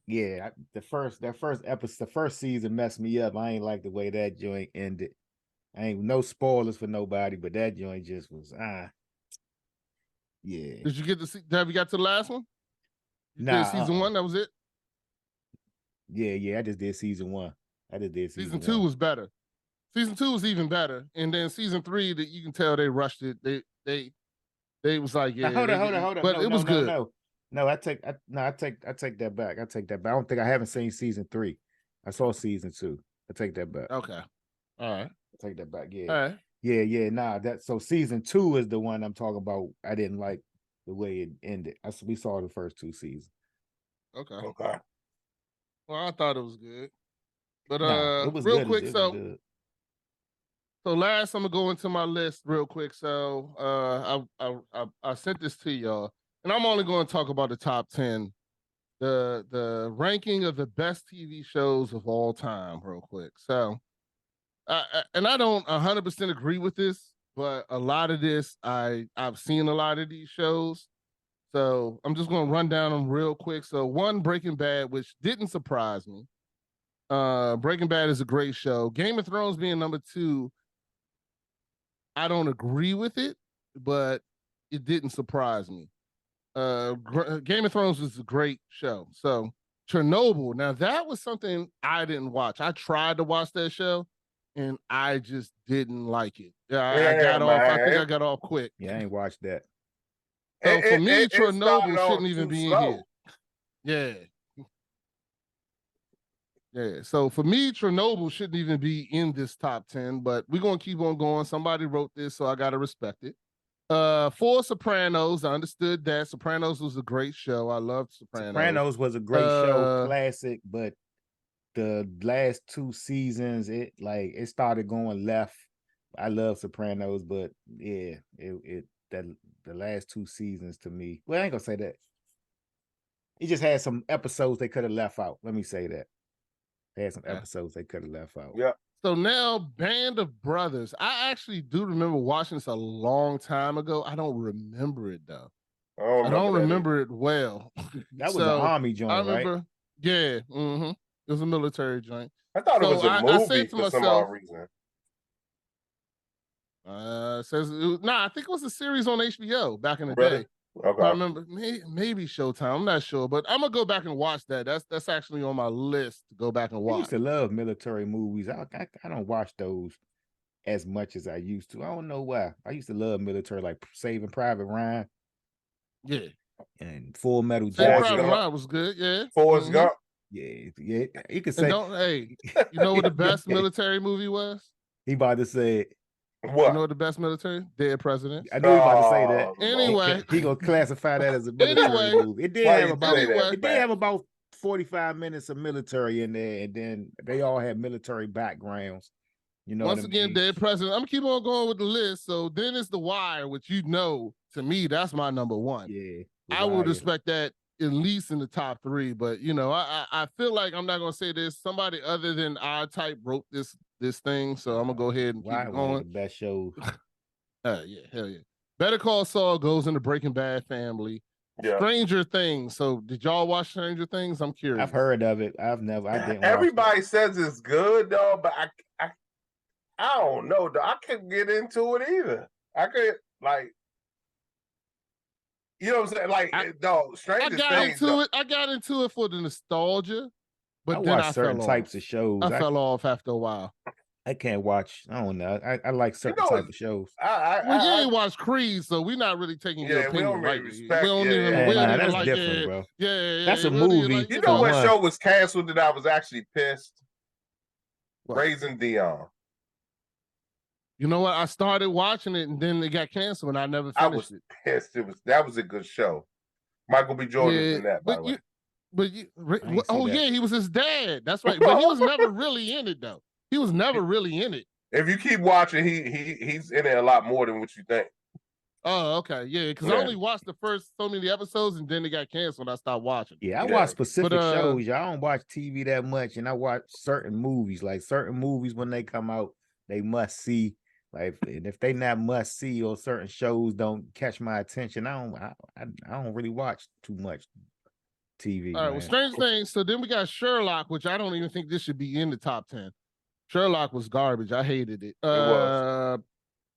the first episode, the first season messed me up. I ain't like the way that joint ended. I ain't no spoilers for nobody, but that joint just was yeah. Did you get to see? Have you got to the last one? You did season 1. That was it. Yeah. I just did season 1. I just did season 2 was better. Season 2 was even better, and then season 3, that you can tell they rushed it. They was like, yeah. Hold on. But it was good. No, I take that back. I take that back. I haven't seen season 3. I saw season 2. I take that back. Okay. All right. I take that back. Yeah. All right. Yeah. Nah, so season 2 is the one I'm talking about. I didn't like the way it ended. We saw the first 2 seasons. Okay. Well, I thought it was good. But it was real good. quick, so last, I'm gonna go into my list real quick. So I sent this to y'all, and I'm only going to talk about the top 10, the ranking of the best TV shows of all time, real quick. So, and I don't 100% agree with this, but a lot of this I've seen a lot of these shows, so I'm just going to run down them real quick. So 1, Breaking Bad, which didn't surprise me. Breaking Bad is a great show. Game of Thrones being number 2. I don't agree with it, but it didn't surprise me. Game of Thrones was a great show. So Chernobyl, now that was something I didn't watch. I tried to watch that show, and I just didn't like it. I got off. I think I got off quick. Yeah, I ain't watched that. So for me, Chernobyl shouldn't even be in here. Yeah. Yeah, so for me, Chernobyl shouldn't even be in this top 10, but we're going to keep on going. Somebody wrote this, so I got to respect it. 4, Sopranos. I understood that. Sopranos was a great show. I loved Sopranos. Sopranos was a great show, classic, but the last 2 seasons, it started going left. I love Sopranos, but yeah, the last 2 seasons to me, well, I ain't going to say that. It just had some episodes they could have left out. Let me say that. They had some episodes they could have left out. Yeah. So now, Band of Brothers. I actually do remember watching this a long time ago. I don't remember it though. I don't remember it well. That was an army joint, I remember, right? Yeah. Mm-hmm. It was a military joint. I thought it was a movie for some odd reason. I think it was a series on HBO back in the day. Okay. I remember maybe Showtime. I'm not sure, but I'm gonna go back and watch that. That's actually on my list to go back and watch. I used to love military movies. I don't watch those as much as I used to. I don't know why. I used to love military, like Saving Private Ryan. Yeah. And Full Metal Jacket. Saving Private Ryan was good. Yeah. Forrest Gump. Yeah. You could say. You know what the best military movie was? He about to say. What? You know what the best military? Dead Presidents. I knew he about to say that. Anyway, he gonna classify that as a military movie. It did have about 45 minutes of military in there, and then they all had military backgrounds. You know. Once again, Dead President. I'm gonna keep on going with the list. So then it's The Wire, which to me, that's my number 1. Yeah, I would expect that at least in the top 3. But I feel like I'm not gonna say this. Somebody other than our type wrote this thing, so I'm gonna go ahead and keep going. The best show. Yeah, hell yeah. Better Call Saul goes in the Breaking Bad family. Yeah. Stranger Things. So did y'all watch Stranger Things? I'm curious. I've heard of it. I didn't. Everybody says it's good though, but I don't know. Though. I couldn't get into it either. I could you know what I'm saying? Stranger Things. I got into it for the nostalgia. But then I certain types of shows. I fell off after a while. I can't watch. I don't know. I like certain type of shows. You ain't watch Creed, so we're not really taking your opinion. We don't really respect. We don't even that's like different, bro. Yeah, that's a movie. Like, you know what show was canceled that I was actually pissed? What? Raising Dion. You know what? I started watching it and then it got canceled and I never finished it. I was pissed. That was a good show. Michael B. Jordan in that, by the way. But yeah, he was his dad. That's right. But he was never really in it though. He was never really in it. If you keep watching, he's in it a lot more than what you think. Oh, okay, yeah. Because I only watched the first so many episodes, and then they got canceled. I stopped watching. Yeah, I watch specific shows. Y'all don't watch TV that much, and I watch certain movies. Like certain movies when they come out, they must see. Like, and if they not must see or certain shows don't catch my attention, I don't really watch too much TV. All right, well, strange things. So then we got Sherlock, which I don't even think this should be in the top 10. Sherlock was garbage. I hated it. It was.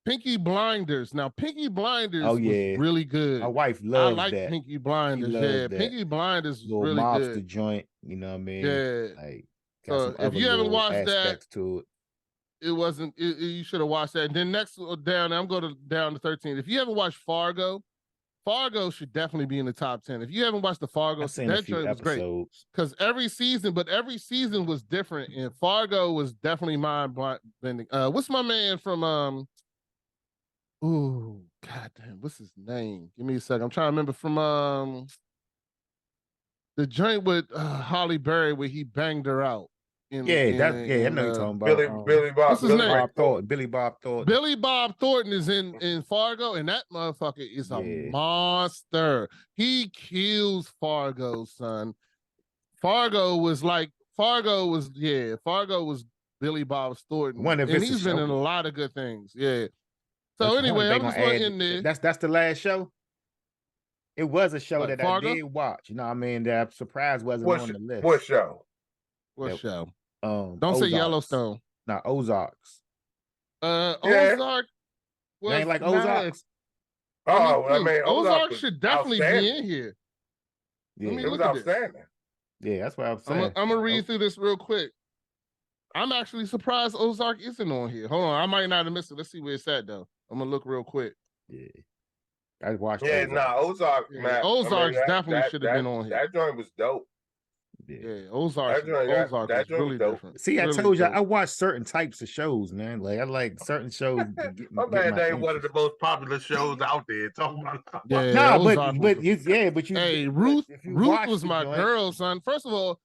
Pinky Blinders. Now, Pinky Blinders was really good. My wife loves that. I like Pinky Blinders. Yeah, Pinky Blinders was really mobster good. Joint, you know what I mean? Yeah. Like, so if you haven't watched that, to it wasn't. you should have watched that. And then next down, I'm going down to 13. If you haven't watched Fargo, Fargo should definitely be in the top 10. If you haven't watched the Fargo, that joint was great. Because every season was different, and Fargo was definitely mind-bending. What's my man from ooh, goddamn, what's his name? Give me a second. I'm trying to remember from the joint with Holly Berry where he banged her out. I know you're talking about. Billy Bob. What's his name? Billy Bob Thornton. Billy Bob Thornton is in Fargo, and that motherfucker is a monster. He kills Fargo, son. Fargo was Billy Bob Thornton. And he's been in a lot of good things. Yeah. So anyway, I'm just going to end there. That's the last show? It was a show that Fargo? I did watch. You know what I mean? That surprise wasn't on the list. What show? What show? Don't Ozarks. say Yellowstone. No, Ozarks. Ozark. You ain't like Ozarks? Ozark should definitely be in here. Yeah, it was outstanding. Yeah, that's what I'm saying. I'm gonna read through this real quick. I'm actually surprised Ozark isn't on here. Hold on, I might not have missed it. Let's see where it's at though. I'm gonna look real quick. Yeah, I watched. Ozark. Man, Ozarks definitely should have been on here. That joint was dope. Yeah, Ozark was really different. See, I told you I watch certain types of shows, man. Like I like certain shows. My man, they one of the most popular shows out there. Talking about Hey, Ruth was my girl, son. First of all,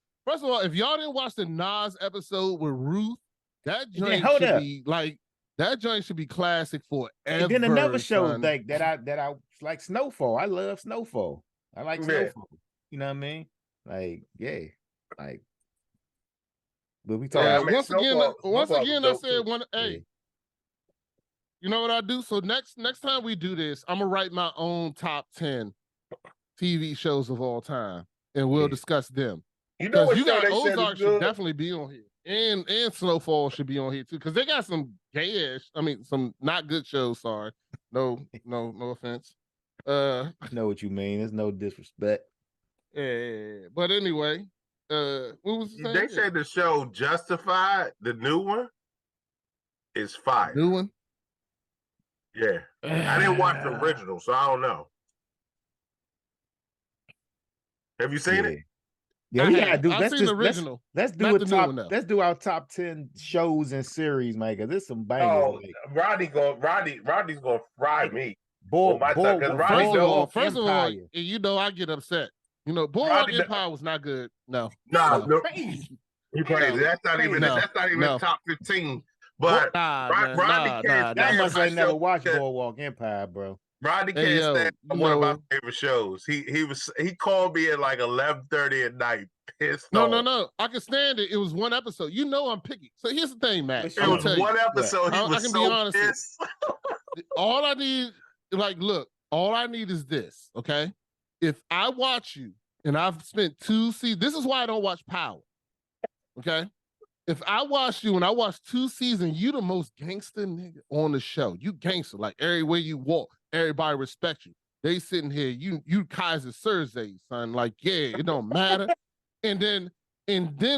if y'all didn't watch the Nas episode with Ruth, that joint should be like that joint should be classic forever. And then another show like that I like Snowfall. I love Snowfall. I like Snowfall. You know what I mean? Like, but we talk once again, I said hey, you know what I do? So next time we do this, I'm gonna write my own top 10 TV shows of all time, and we'll discuss them. Because you got Ozark should definitely be on here, and Snowfall should be on here too, because they got some some not good shows. Sorry, no offense. I know what you mean. There's no disrespect. Yeah, but anyway, what was the they said the show Justified, the new one, is fire. New one? Yeah. I didn't watch the original, so I don't know. Have you seen it? Yeah, we gotta do. I've seen the original. Let's do our top 10 shows and series, man. Cause there's some bangers. Rodney's gonna fry me. First of all, you know I get upset. You know, Boardwalk Empire was not good. No. You crazy. That's not even top 15. But Rodney can't stand. I must have never watched Boardwalk Empire, bro. Rodney can't stand one of my favorite shows. He called me at like 11:30 at night, pissed off. No. I can stand it. It was one episode. You know I'm picky. So here's the thing, Matt. It was one episode. He was so pissed. All I need, all I need is this, okay? If I watch you and I've spent 2 seasons, this is why I don't watch Power, okay? If I watch you and I watch 2 seasons, you the most gangster nigga on the show. You gangster, like everywhere you walk, everybody respect you. They sitting here, you Kaiser Soze, son. Like, yeah, it don't matter. And then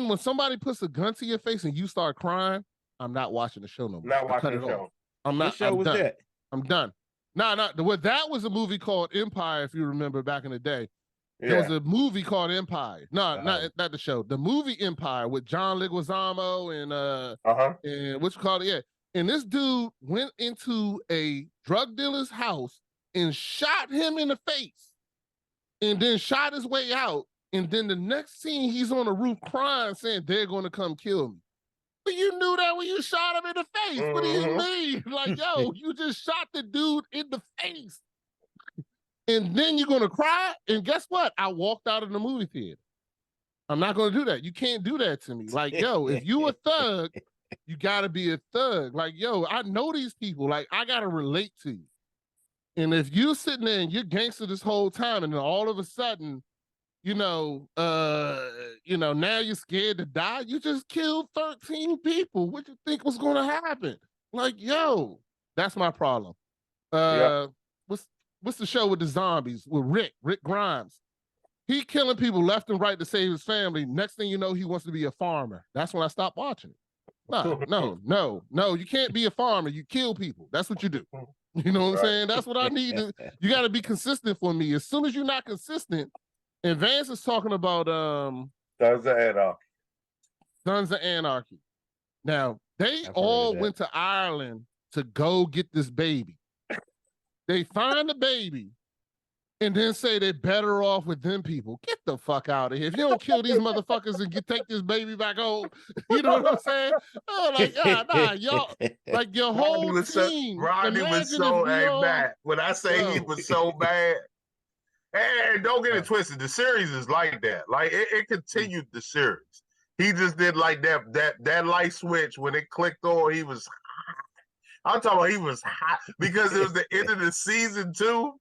when somebody puts a gun to your face and you start crying, I'm not watching the show no more. Not watching the show. I'm not. What show was that? I'm done. That was a movie called Empire, if you remember back in the day. Yeah. There was a movie called Empire. Not the show. The movie Empire with John Leguizamo and what you call it? Yeah. And this dude went into a drug dealer's house and shot him in the face, and then shot his way out And then the next scene, he's on the roof crying, saying they're going to come kill me. But you knew that when you shot him in the face. Mm-hmm. What do you mean? Like, yo, you just shot the dude in the face. And then you're going to cry? And guess what? I walked out of the movie theater. I'm not going to do that. You can't do that to me. Like, yo, if you a thug, you got to be a thug. Like, yo, I know these people. Like, I got to relate to you. And if you're sitting there and you're gangster this whole time, and then all of a sudden, now you're scared to die. You just killed 13 people. What you think was going to happen? Like, yo, that's my problem. What's the show with the zombies with Rick Grimes? He killing people left and right to save his family. Next thing you know, he wants to be a farmer. That's when I stopped watching it. No. You can't be a farmer. You kill people. That's what you do. You know what I'm saying? That's what I need. You got to be consistent for me. As soon as you're not consistent, and Vance is talking about Sons of Anarchy. Sons of Anarchy. Now, they all went to Ireland to go get this baby. They find the baby and then say they're better off with them people. Get the fuck out of here. If you don't kill these motherfuckers and take this baby back home, you know what I'm saying? Oh, y'all, like your whole team. Rodney was so mad. When I say he was so bad, and don't get it twisted, the series is like that. Like it continued the series. He just did like that light switch when it clicked on. He was hot. I'm talking about he was hot because it was the end of the season 2.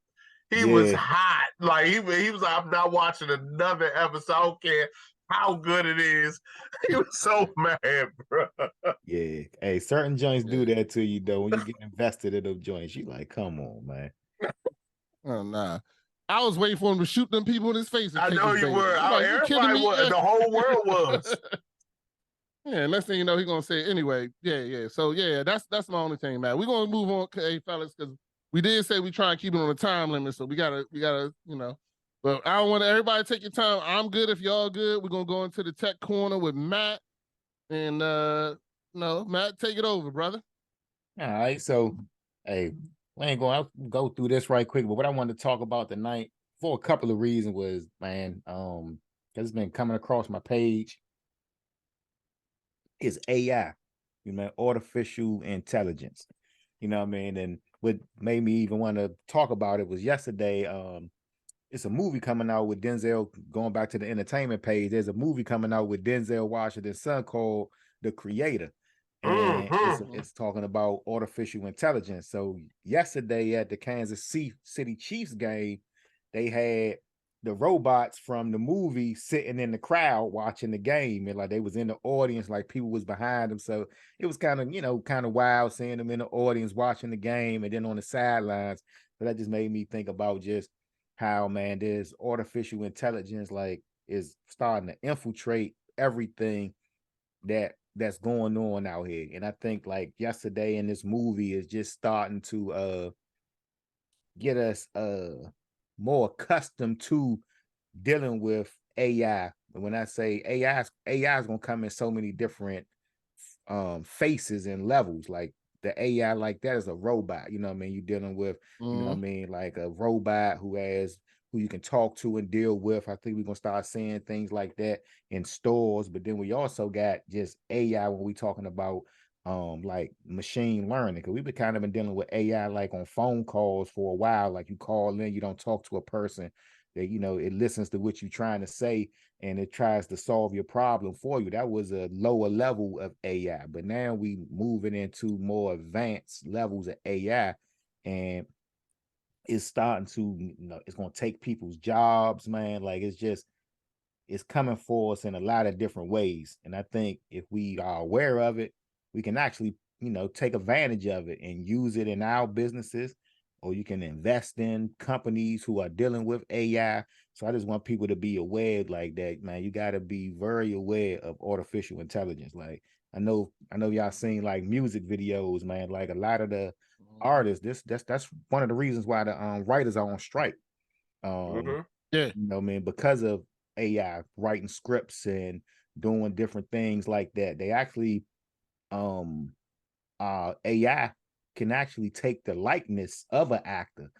He was hot. Like he was like, I'm not watching another episode. I don't care how good it is. He was so mad, bro. Yeah. Hey, certain joints do that to you though. When you get invested in those joints, you like, come on, man. Oh nah. I was waiting for him to shoot them people in his face. I know you were. Everybody was. The whole world was. Yeah, next thing you know, he's gonna say anyway. Yeah. So yeah, that's my only thing, man. We're gonna move on, hey fellas, because we did say we try and keep it on a time limit, so we gotta, But I don't want everybody to take your time. I'm good if y'all good. We're gonna go into the tech corner with Matt, and Matt, take it over, brother. All right, so hey, we ain't going to go through this right quick, but what I wanted to talk about tonight for a couple of reasons was, man, because it's been coming across my page, is AI, artificial intelligence. You know what I mean? And what made me even want to talk about it was yesterday, it's a movie coming out with Denzel, going back to the entertainment page, there's a movie coming out with Denzel Washington's son called The Creator. And it's talking about artificial intelligence. So yesterday at the Kansas City Chiefs game, they had the robots from the movie sitting in the crowd watching the game, and like they was in the audience, like people was behind them. So it was kind of wild seeing them in the audience watching the game and then on the sidelines. But that just made me think about just how, man, there's artificial intelligence like is starting to infiltrate everything that's going on out here. And I think like yesterday in this movie is just starting to get us more accustomed to dealing with AI. And when I say AI is gonna come in so many different faces and levels. Like the AI like that is a robot, you know what I mean? You're dealing with, you know what I mean, like a robot who you can talk to and deal with. I think we're gonna start seeing things like that in stores. But then we also got just AI when we talking about like machine learning, because we've been kind of been dealing with AI like on phone calls for a while. Like you call in, you don't talk to a person, that it listens to what you're trying to say and it tries to solve your problem for you. That was a lower level of AI, but now we moving into more advanced levels of AI, and it's starting to, it's going to take people's jobs, man. Like it's coming for us in a lot of different ways. And I think if we are aware of it, we can actually, take advantage of it and use it in our businesses, or you can invest in companies who are dealing with AI. So I just want people to be aware like that, man. You got to be very aware of artificial intelligence. Like I know y'all seen like music videos, man. Like a lot of the artists, that's one of the reasons why the writers are on strike. Because of AI writing scripts and doing different things like that. They actually AI can actually take the likeness of an actor.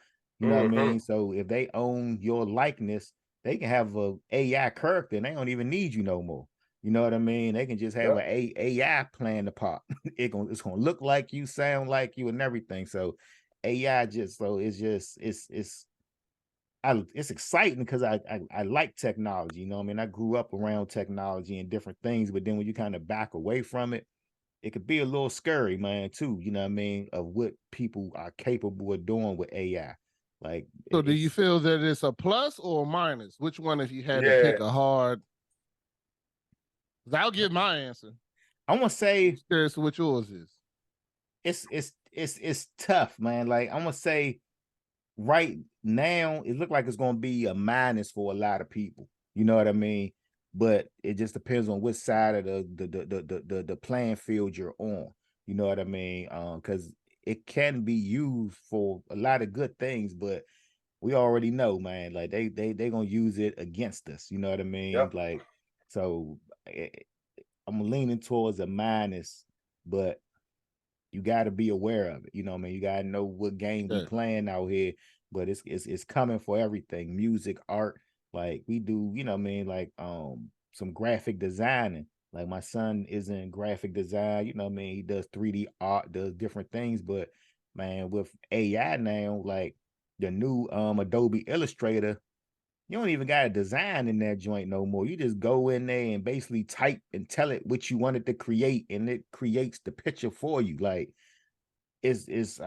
You know what I mean? So if they own your likeness, they can have a AI character and they don't even need you no more. You know what I mean? They can just have an AI playing the part. It's gonna look like you, sound like you, and everything. So AI it's exciting because I like technology. You know what I mean? I grew up around technology and different things, but then when you kind of back away from it, it could be a little scary, man, too. You know what I mean? Of what people are capable of doing with AI. Like, so do you feel that it's a plus or a minus? Which one, if you had to pick a hard? I'll give my answer. I want to say, I'm curious what yours is. It's tough, man. Like, I'm gonna say, right now, it looks like it's gonna be a minus for a lot of people. You know what I mean? But it just depends on which side of the playing field you're on. You know what I mean? Because it can be used for a lot of good things, but we already know, man. Like they gonna use it against us. You know what I mean? Yep. Like, so I'm leaning towards a minus, but you got to be aware of it. You know what I mean? You got to know what game we playing out here, but it's coming for everything. Music, art, like we do, you know what I mean? Like some graphic designing. Like my son is in graphic design, you know what I mean? He does 3D art, does different things, but man, with AI now, like the new Adobe Illustrator, you don't even got a design in that joint no more. You just go in there and basically type and tell it what you wanted to create, and it creates the picture for you. Like it's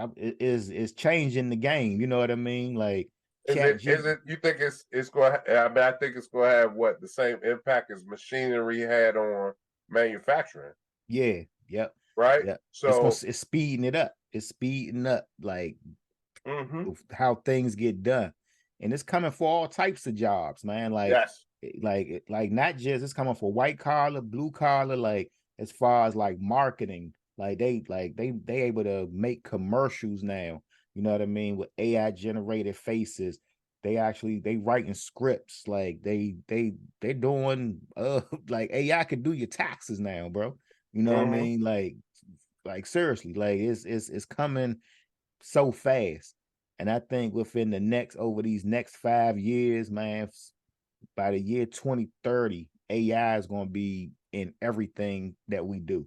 changing the game. You know what I mean? Like is it you think it's going to, I mean, I think it's going to have what the same impact as machinery had on manufacturing. Yeah. Yep. Right. Yep. So it's speeding it up. It's speeding up like how things get done. And it's coming for all types of jobs, man. Like, like not just it's coming for white collar, blue collar, like as far as like marketing, like they able to make commercials now. You know what I mean? With AI generated faces, they writing scripts. Like they're doing like AI could do your taxes now, bro. You know what I mean? Like seriously, like it's coming so fast. And I think within over these next 5 years, man, by the year 2030, AI is going to be in everything that we do.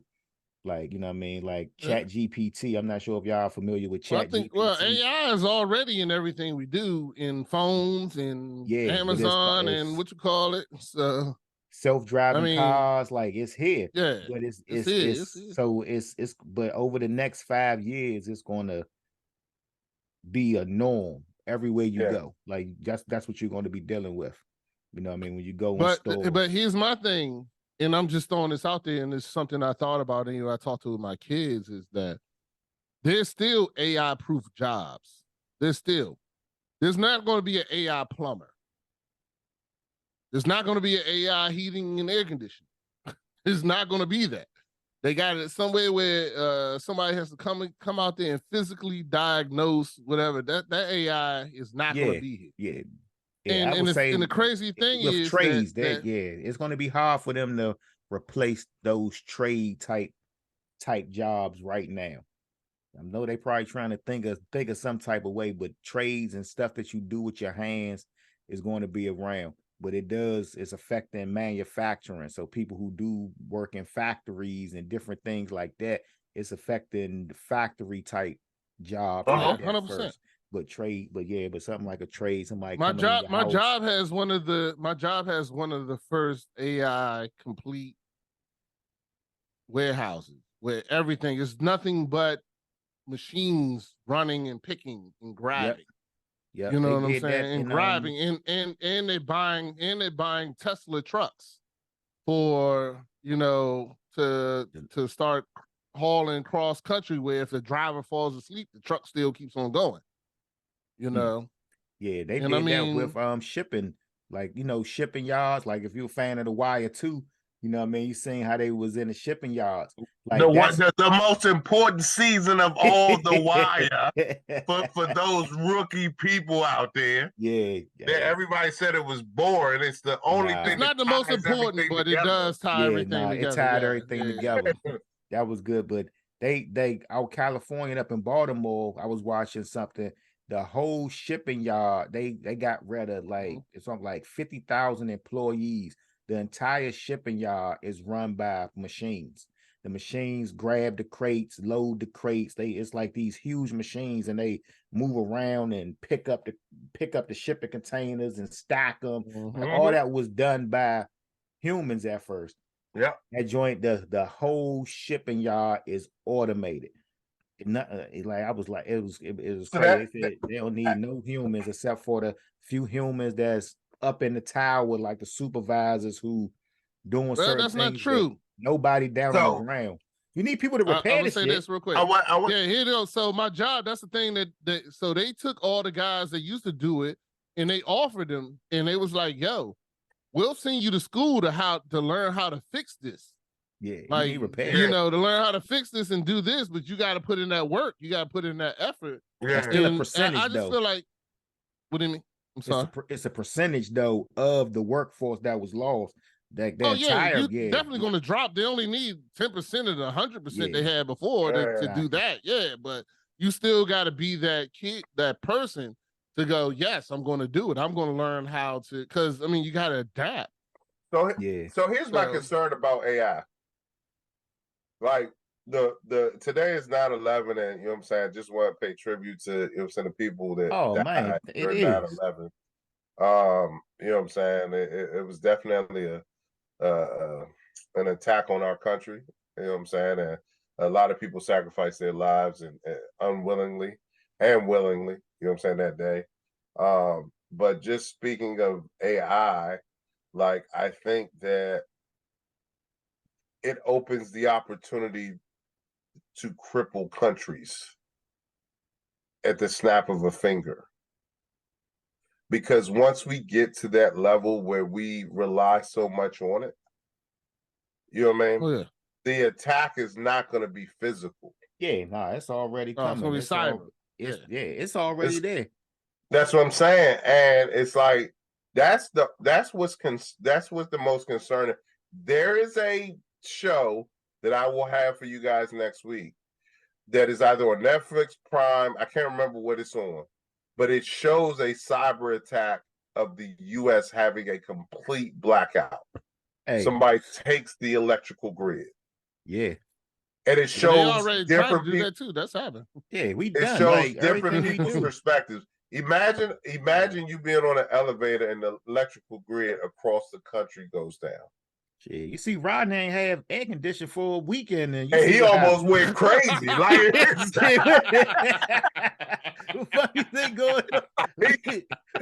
Like, you know what I mean? Like Chat GPT. I'm not sure if y'all are familiar with Chat GPT. Well, AI is already in everything we do, in phones, in Amazon, and what you call it. So self-driving cars, like it's here. Yeah. But it's but over the next 5 years, it's gonna be a norm everywhere you go. Like that's what you're going to be dealing with. You know what I mean? When you go in stores. But here's my thing, and I'm just throwing this out there, and it's something I thought about, and I talked to my kids, is that there's still AI proof jobs. There's not going to be an AI plumber. There's not going to be an AI heating and air conditioning. It's not going to be that. They got it somewhere where somebody has to come out there and physically diagnose whatever. That AI is not going to be here. Yeah. And the crazy thing with is trades, it's going to be hard for them to replace those trade type jobs right now. I know they probably trying to think of some type of way, but trades and stuff that you do with your hands is going to be around. But it's affecting manufacturing. So people who do work in factories and different things like that, it's affecting the factory type jobs. 100%. But something like a trade, somebody. My job has one of the first AI complete warehouses where everything is nothing but machines running and picking and grabbing. Yeah, you know what I'm saying, and grabbing, and they're buying Tesla trucks for to start hauling cross country, where if the driver falls asleep, the truck still keeps on going. You know. Yeah, they did that with shipping, like shipping yards. Like if you're a fan of The Wire too, you know what I mean? You seen how they was in the shipping yards. Like the most important season of all The Wire for those rookie people out there. Yeah. Everybody said it was boring. It's the only thing. It's not the most important, but it does tie everything together. It tied everything together. That was good. But they out California, up in Baltimore, I was watching something. the whole shipping yard, they got rid of like it's something like 50,000 employees. The entire shipping yard is run by machines. The machines grab the crates, load the crates. It's like these huge machines, and they move around and pick up the shipping containers and stack them. All that was done by humans at first. Yeah, that joint, the whole shipping yard is automated. Like I was like, it was so crazy. They don't need no humans except for the few humans that's up in the tower, like the supervisors who doing certain that's things. Not true. Nobody down on the ground. You need people to repair the shit. This real quick. Yeah, here it is. So my job, that's the thing that so they took all the guys that used to do it and they offered them, and they was like, yo, we'll send you to school to learn how to fix this. Yeah, like you know, to learn how to fix this and do this, but you got to put in that work. You got to put in that effort. Yeah, still a percentage. I just feel like, what do you mean? I'm sorry. It's a percentage though of the workforce that was lost. You're definitely going to drop. They only need 10% of the 100% they had before to do that. Yeah, but you still got to be that kid, that person to go, yes, I'm going to do it. I'm going to learn how to, because I mean, you got to adapt. So here's my concern about AI. Like today is 9/11, and you know what I'm saying, I just want to pay tribute to, you know what I'm saying, the people that died during 9/11. You know what I'm saying? It was definitely an attack on our country. You know what I'm saying? And a lot of people sacrificed their lives and unwillingly and willingly. You know what I'm saying, that day. But just speaking of AI, like I think that it opens the opportunity to cripple countries at the snap of a finger. Because once we get to that level where we rely so much on it, you know what I mean? Oh, yeah. The attack is not going to be physical. Yeah, it's already coming. It's cyber. It's already there. That's what I'm saying. And it's like, that's what's the most concerning. There is a show that I will have for you guys next week that is either on Netflix, Prime, I can't remember what it's on, but it shows a cyber attack of the U.S. having a complete blackout. Hey. Somebody takes the electrical grid. Yeah. And it shows different people. That too. That's happening. Yeah, it shows different people's perspectives. Imagine you being on an elevator and the electrical grid across the country goes down. Shit, you see, Rodney ain't have air conditioning for a weekend, and he almost went crazy. Like, what fuck you think going on?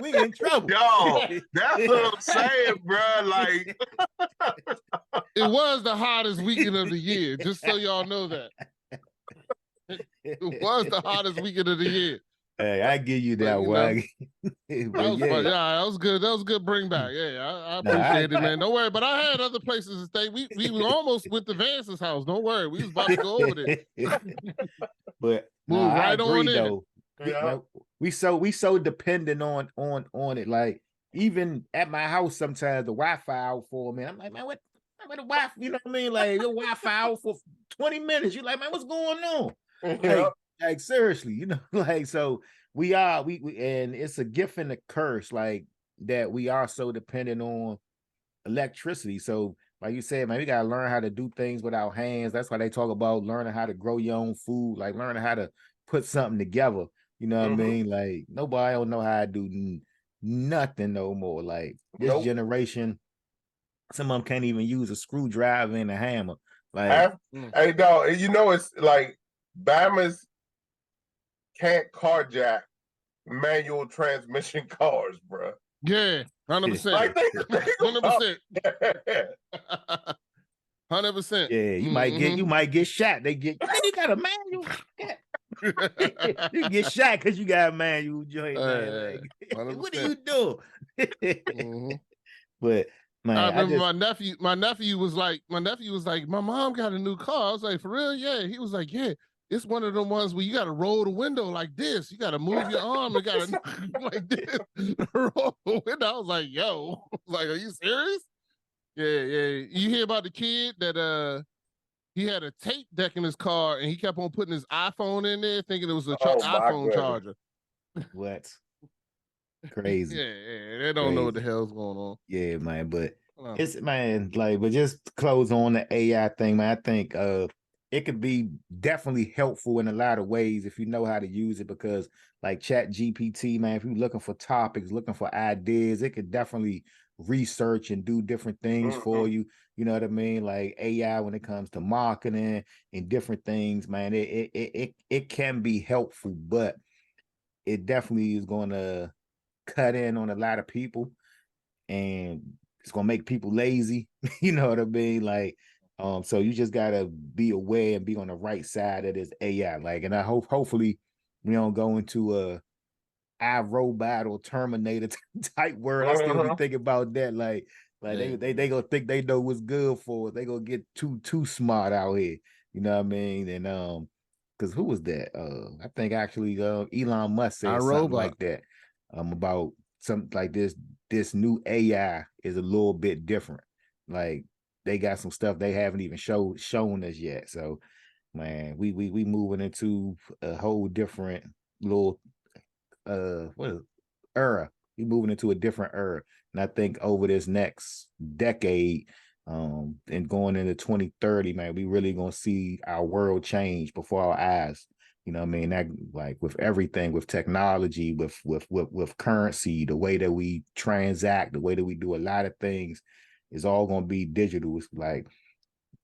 We in trouble. Yo, that's what I'm saying, bro. Like, it was the hottest weekend of the year. Just so y'all know that. It was the hottest weekend of the year. Hey, I give you that one. That was good. That was a good bring back. Yeah, I appreciate it, man. Don't worry. But I had other places to stay. We almost went to Vance's house. Don't worry. We was about to go over there. But move right on in. Though. Yeah. We so dependent on it. Like even at my house, sometimes the Wi-Fi out for me. I'm like, man, what the Wi-Fi? You know what I mean? Like the Wi-Fi out for 20 minutes. You're like, man, what's going on? Yeah. Like seriously, you know, like so we and it's a gift and a curse, like that we are so dependent on electricity. So like you said, man, we gotta learn how to do things with our hands. That's why they talk about learning how to grow your own food, like learning how to put something together. You know what I mean? Like nobody don't know how to do nothing no more. Like this generation, some of them can't even use a screwdriver and a hammer. Like, hey, dog, you know, it's like Bama's can't carjack manual transmission cars, bro. Yeah, 100%. Like 100%. 100%. Yeah, you might get shot. You got a manual. You get shot because you got a manual joint. Man. Like, what are you doing? But man, I remember my nephew was like, my mom got a new car. I was like, for real? Yeah. He was like, yeah. It's one of the ones where you got to roll the window like this. You got to move your arm and got to like this. Roll the window. I was like, yo, like, are you serious? Yeah. You hear about the kid that he had a tape deck in his car and he kept on putting his iPhone in there, thinking it was a iPhone charger. What? Crazy. Yeah, they don't know what the hell's going on. Yeah, man. But it's but just to close on the AI thing, man. I think it could be definitely helpful in a lot of ways if you know how to use it, because like Chat GPT, man, if you're looking for topics, looking for ideas, it could definitely research and do different things for you. You know what I mean? Like AI when it comes to marketing and different things, man, it can be helpful, but it definitely is going to cut in on a lot of people, and it's going to make people lazy. You know what I mean? Like, so you just got to be aware and be on the right side of this AI. Like, and I hopefully we don't go into a iRobot or Terminator type world. I still be thinking about that. Like they gonna think they know what's good for us. They gonna get too smart out here. You know what I mean? And because who was that? I think actually Elon Musk said something like that. About something like this new AI is a little bit different. Like they got some stuff they haven't even shown us yet. So man, we moving into a whole different little era. We moving into a different era. And I think over this next decade, and going into 2030, man, we really gonna see our world change before our eyes. You know what I mean? That, like, with everything, with technology, with currency, the way that we transact, the way that we do a lot of things is all gonna be digital. It's like,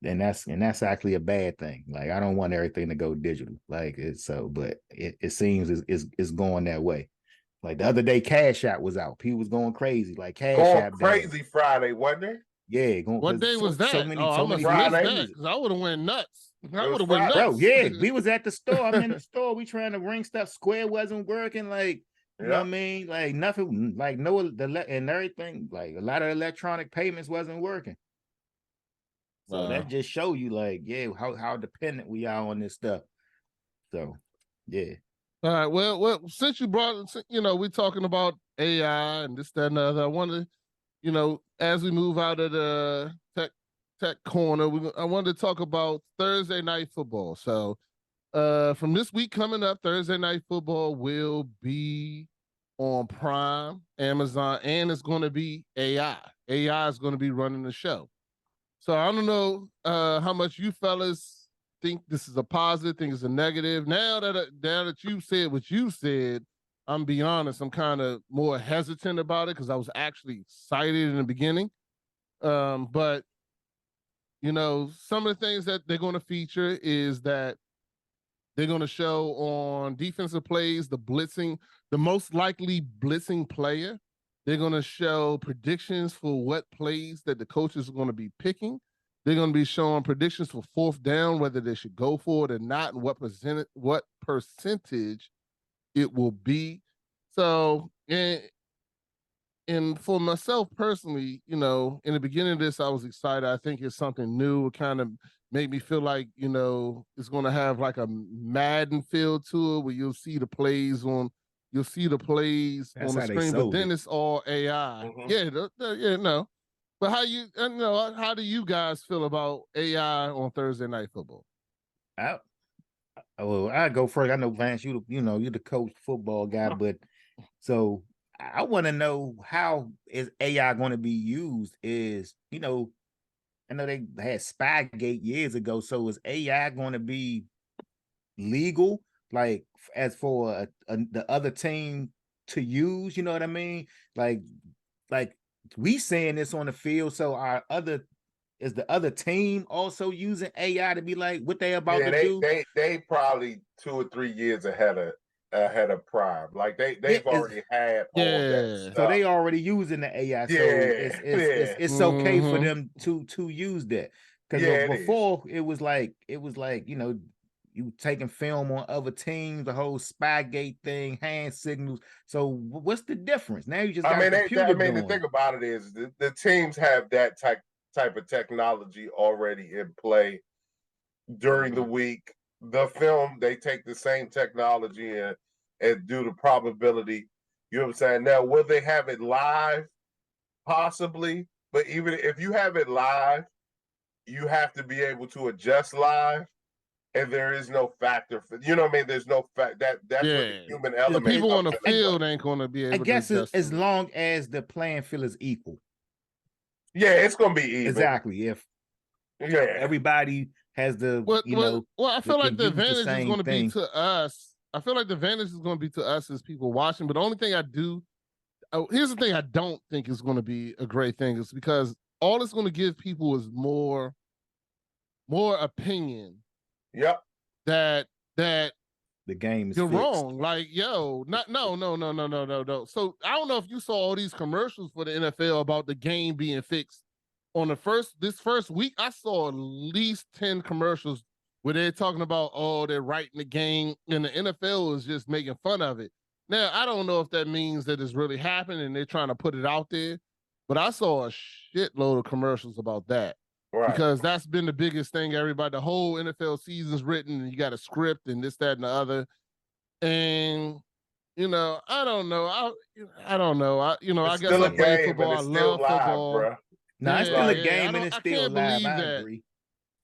and that's actually a bad thing. Like, I don't want everything to go digital. Like, it's so, but it seems it's going that way. Like the other day, Cash App was out. People was going crazy. Like Cash App crazy down. Friday, wasn't it? Yeah. What day was that? So many Friday. Because I would have went nuts. I would have went nuts. Bro, yeah. We was at the store. I'm in the store. We trying to ring stuff. Square wasn't working. Like, you know what I mean? Like nothing, like and everything. Like a lot of electronic payments wasn't working. So that just show you, like, yeah, how dependent we are on this stuff. So, yeah. All right. Well, since you brought, we're talking about AI and this, that, and the other. I wanted, as we move out of the tech corner, I wanted to talk about Thursday Night Football. So, from this week coming up, Thursday Night Football will be on Prime, Amazon, and it's going to be AI. AI is going to be running the show. So I don't know how much you fellas think this is a positive, think it's a negative. Now that you said what you said, I'm be honest, I'm kind of more hesitant about it because I was actually excited in the beginning. But some of the things that they're going to feature is that they're going to show on defensive plays the most likely blitzing player. They're going to show predictions for what plays that the coaches are going to be picking. They're going to be showing predictions for fourth down, whether they should go for it or not, and what percentage it will be. So, and for myself personally, in the beginning of this, I was excited. I think it's something new. It kind of made me feel like, it's going to have like a Madden feel to it, where you'll see the plays on the screen, but then it's all AI. Yeah, But how do you guys feel about AI on Thursday Night Football? I go first. I know, Vance, you're the coach football guy, but so I want to know, how is AI going to be used? I know they had Spygate years ago. So is AI going to be legal, like as for the other team to use? You know what I mean? Like we saying this on the field, so is the other team also using AI to be like what they about to do? They probably 2 or 3 years ahead of Prime. Like they've already had all that stuff. So they already using the AI. So it's okay for them to use that. Because before it was like you taking film on other teams, the whole Spygate thing, hand signals. So what's the difference? Now you just got a computer doing. The thing about it is the teams have that type of technology already in play during the week. The film, they take the same technology and do the probability. You know what I'm saying? Now, will they have it live? Possibly. But even if you have it live, you have to be able to adjust live. and there is no factor for, you know what I mean? There's no fact that's where the human element. The people on the comes in. field ain't going to be able. I guess to as long as the playing field is equal. Yeah, it's going to be even. Exactly. If everybody has the I feel like the advantage is going to thing. be to us. I feel like the advantage is going to be to us as people watching. But the only thing here's the thing I don't think is going to be a great thing is because all it's going to give people is more opinion. Yep. That the game is you're fixed. wrong. Like, no. So I don't know if you saw all these commercials for the NFL about the game being fixed. On this first week, I saw at least 10 commercials where they're talking about, they're writing the game, and the NFL is just making fun of it. Now, I don't know if that means that it's really happening and they're trying to put it out there, but I saw a shitload of commercials about that. Right. Because that's been the biggest thing. The whole NFL season's written, and you got a script and this, that, and the other. And, I don't know. I don't know. I guess I play football. I love football. Bro. No, it's still a game and it's still live.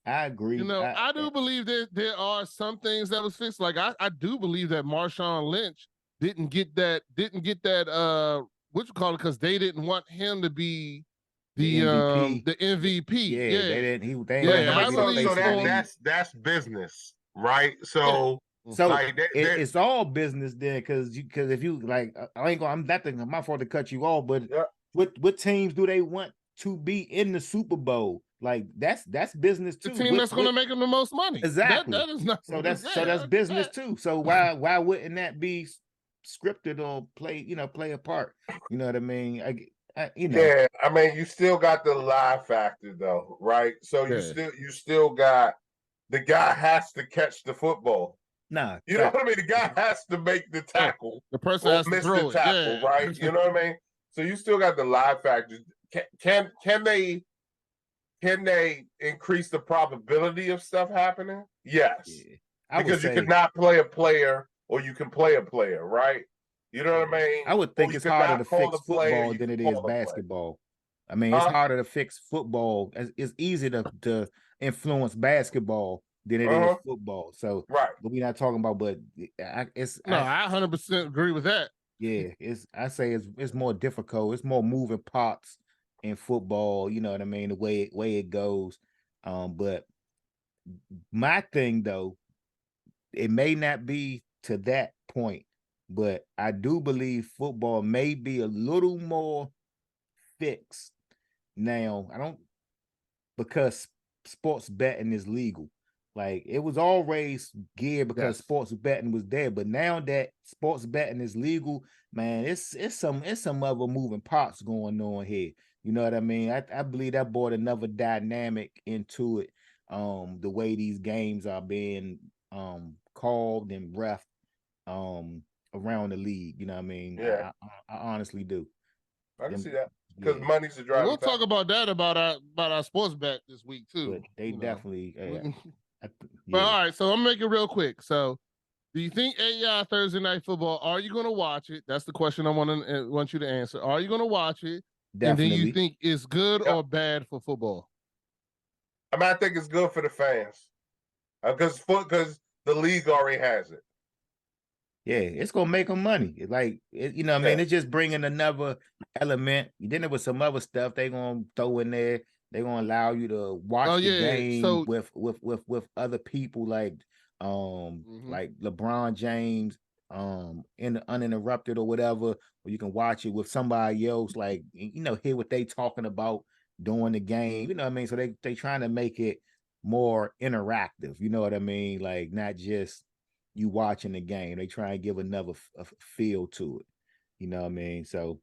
I agree. I do believe that there are some things that was fixed. Like I do believe that Marshawn Lynch didn't get that what you call it, because they didn't want him to be the MVP. Yeah, they didn't. I believe so. That's business, right? So. Yeah. So it's all business then, because if you like, I'm not fault to cut you off, but what teams do they want to be in the Super Bowl? Like that's business too. The team that's going to make them the most money. Exactly. That is not. So that's business too. So why wouldn't that be scripted or play a part? You know what I mean? Yeah, I mean, you still got the live factor though, right? So you still got the guy has to catch the football. Nah, you know what I mean? The guy has to make the tackle. The person has to throw the tackle, right? You know what I mean? So you still got the live factor. Can they increase the probability of stuff happening? Yes, because you could not play a player, or you can play a player, right? You know what I mean? I would think it's harder to fix football than it is basketball. I mean, it's harder to fix football. It's easier to influence basketball than it is football. So, right. But we're not talking about. But I 100% agree with that. Yeah, I say it's more difficult. It's more moving parts in football. You know what I mean? The way it goes. But my thing though, it may not be to that point, but I do believe football may be a little more fixed now. Because sports betting is legal. Like it was always geared because sports betting was there, but now that sports betting is legal, man, it's some other moving parts going on here. You know what I mean? I believe that brought another dynamic into it. The way these games are being called and ref around the league. You know what I mean? Yeah, I honestly do. I can see that. Because money's the driving. We'll talk about that about our sports bet this week too. But they definitely. But all right, so I'm gonna make it real quick. So, do you think AI Thursday Night Football? Are you gonna watch it? That's the question I want you to answer. Are you gonna watch it? Definitely. And then you think it's good or bad for football? I mean, I think it's good for the fans because the league already has it. Yeah, it's gonna make them money. Like you know, what I mean, it's just bringing another element. Then there was some other stuff they gonna throw in there. They're gonna allow you to watch the game with other people like like LeBron James in the uninterrupted or whatever, or you can watch it with somebody else, like hear what they talking about during the game. You know what I mean? So they trying to make it more interactive. You know what I mean? Like not just you watching the game. They try and give another feel to it. You know what I mean? So.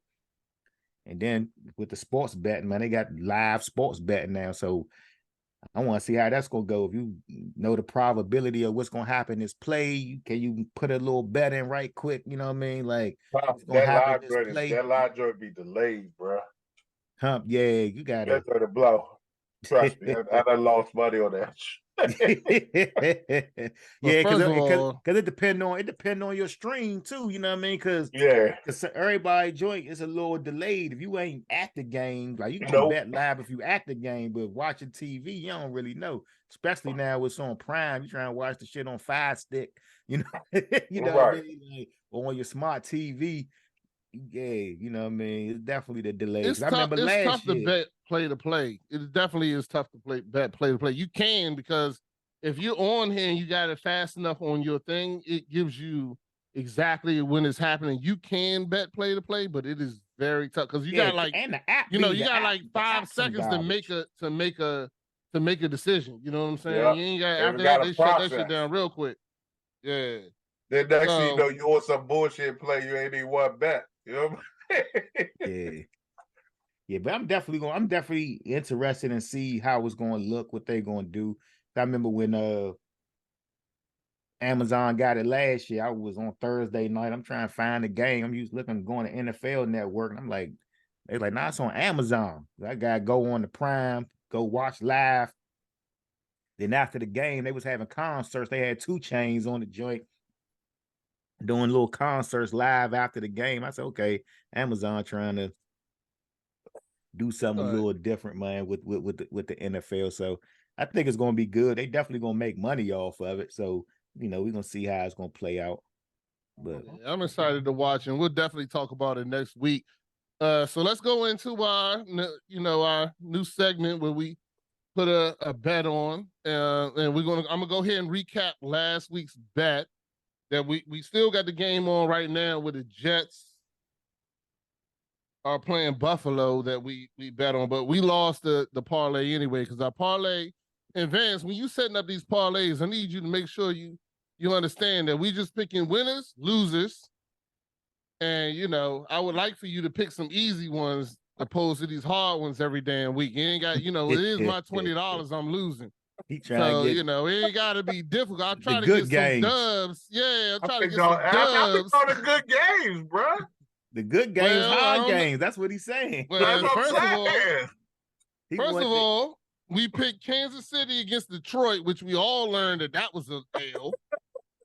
And then with the sports betting, man, they got live sports betting now. So I want to see how that's going to go. If you know the probability of what's going to happen this play, can you put a little bet in right quick? You know what I mean? Like, that live joint be delayed, bro. Yeah, you got to blow. Trust me, I done lost money on that. Yeah, because it depend on your stream too. You know what I mean? Because everybody joint is a little delayed. If you ain't at the game, like you can bet live if you at the game, but watching TV, you don't really know. Especially now it's on Prime. You trying to watch the shit on Fire Stick, you know, what I mean? Like, or on your smart TV. Yeah, you know what I mean. It's definitely the delay. It's I tough. remember It's tough year. to bet play to play. It definitely is tough to bet play to play. You can, because if you're on here and you got it fast enough on your thing, it gives you exactly when it's happening. You can bet play to play, but it is very tough because you got like, and the app, you got like 5 seconds to make a decision. You know what I'm saying? Yep. You ain't got after that they shut that shit down real quick. Yeah. Then next thing you know, you want some bullshit play, you ain't even one bet. You know? Yeah, but I'm definitely interested in see how it's going to look, what they're going to do. I remember when Amazon got it last year. I was on Thursday night. I'm trying to find the game. I'm going to NFL Network, and I'm like, they're like, nah, it's on Amazon. I gotta go on the Prime, go watch live. Then after the game, they was having concerts. They had 2 Chainz on the joint, doing little concerts live after the game. I said, okay, Amazon trying to do something a little different, man, with the NFL. So I think it's gonna be good. They definitely gonna make money off of it. So, we're gonna see how it's gonna play out. But I'm excited to watch, and we'll definitely talk about it next week. So let's go into our new segment where we put a bet on, and I'm gonna go ahead and recap last week's bet. That we still got the game on right now where the Jets are playing Buffalo that we bet on, but we lost the parlay anyway, because our parlay, and Vance, when you setting up these parlays, I need you to make sure you understand that we just picking winners, losers, and I would like for you to pick some easy ones opposed to these hard ones every damn week. You ain't got, it is my $20 I'm losing. He trying to get, it ain't got to be difficult. I'll try to get some dubs. Yeah, I'll try to get some dubs. I picked on the good games, bro. The good games, hard games. That's what he's saying. Well, first of all, we picked Kansas City against Detroit, which we all learned that was a L.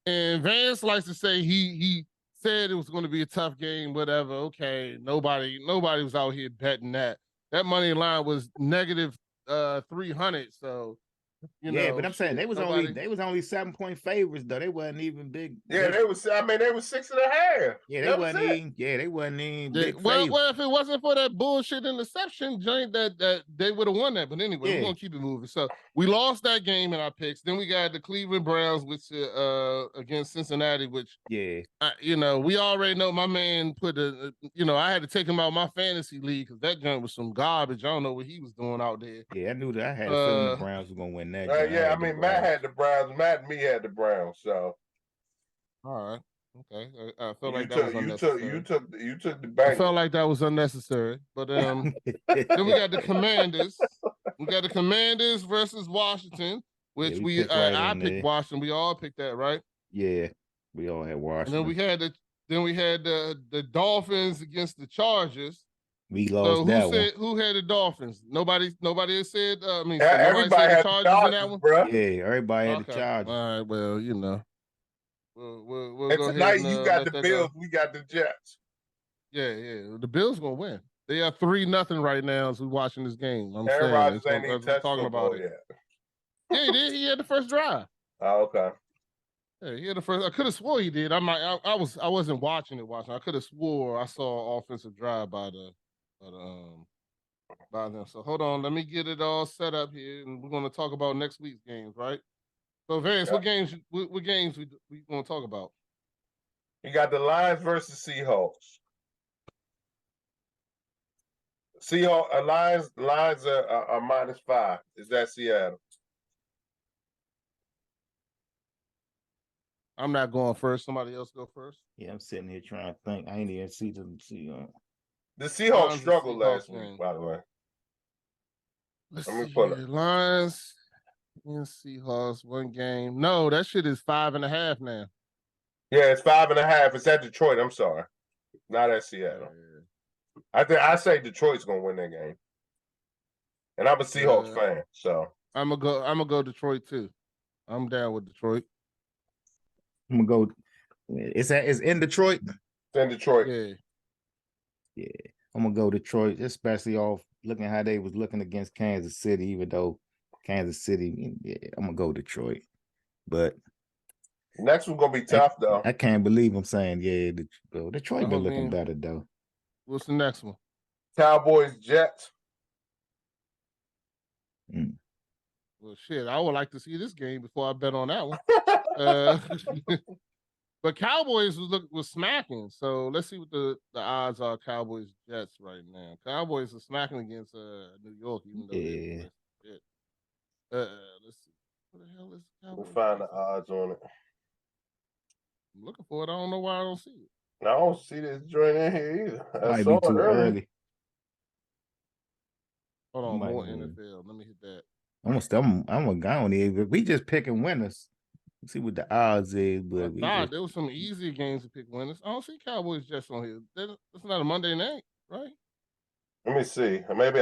And Vance likes to say he said it was going to be a tough game, whatever. Okay, nobody was out here betting that. That money line was negative 300. So. But I'm saying they was only 7-point favorites though. They wasn't even big. Yeah, they was 6.5. Yeah, they wasn't even big. Well, if it wasn't for that bullshit interception joint, that they would have won that. But anyway, we're gonna keep it moving. So we lost that game in our picks. Then we got the Cleveland Browns, which against Cincinnati, which we already know my man put I had to take him out of my fantasy league because that joint was some garbage. I don't know what he was doing out there. Yeah, I knew that. I had a feeling the Browns were gonna win that. Matt had the Browns. Matt and me had the Browns. So, all right, okay. I felt like that was unnecessary. You took the bank. I felt like that was unnecessary. But then we got the Commanders. We got the Commanders versus Washington, which I picked Washington. We all picked that, right? Yeah, we all had Washington. And then we had the Dolphins against the Chargers. We lost that one. Who had the Dolphins? Nobody has said. Everybody had the Chargers in that one, bro. Yeah, everybody had the Chargers. All right, well, we'll and go tonight ahead and, you got the Bills, we got the Jets. Yeah, the Bills gonna win. They are 3-0 right now as we watching this game. Aaron Rodgers ain't even talking about it yet. Yeah, he did. He had the first drive. Oh, okay. Yeah, he had the first. I could have swore he did. I wasn't watching it. I could have swore I saw offensive drive by them. So hold on, let me get it all set up here, and we're going to talk about next week's games, right? So Vance, what games we going to talk about? You got the Lions versus Seahawks. Lions are -5. Is that Seattle? I'm not going first. Somebody else go first. Yeah, I'm sitting here trying to think. I ain't even see them. The Seahawks struggled last week, by the way. Let me pull it. Lions and Seahawks, one game. No, that shit is 5.5 now. Yeah, it's 5.5. It's at Detroit. I'm sorry, not at Seattle. I say Detroit's gonna win that game. And I'm a Seahawks fan, so I'm gonna go Detroit too. I'm down with Detroit. I'm gonna go. It's in Detroit. It's in Detroit. Yeah. I'm gonna go Detroit, especially off looking how they was looking against Kansas City. Even though Kansas City, I'm gonna go Detroit. But next one's gonna be tough though. I can't believe I'm saying Detroit been looking better though. What's the next one? Cowboys Jets. Well, shit, I would like to see this game before I bet on that one. But Cowboys was smacking. So let's see what the odds are. Cowboys Jets right now. Cowboys are smacking against New York, even though let's see. What the hell is Cowboys? We'll find the odds on it. I'm looking for it. I don't know why I don't see it. I don't see this joint in here either. Might be too early. Hold on, more NFL. Let me hit that. I'm gonna go on here. We just picking winners. Let's see what the odds is. But there was some easier games to pick winners. I don't see Cowboys Jets on here. It's not a Monday night, right? Let me see. Maybe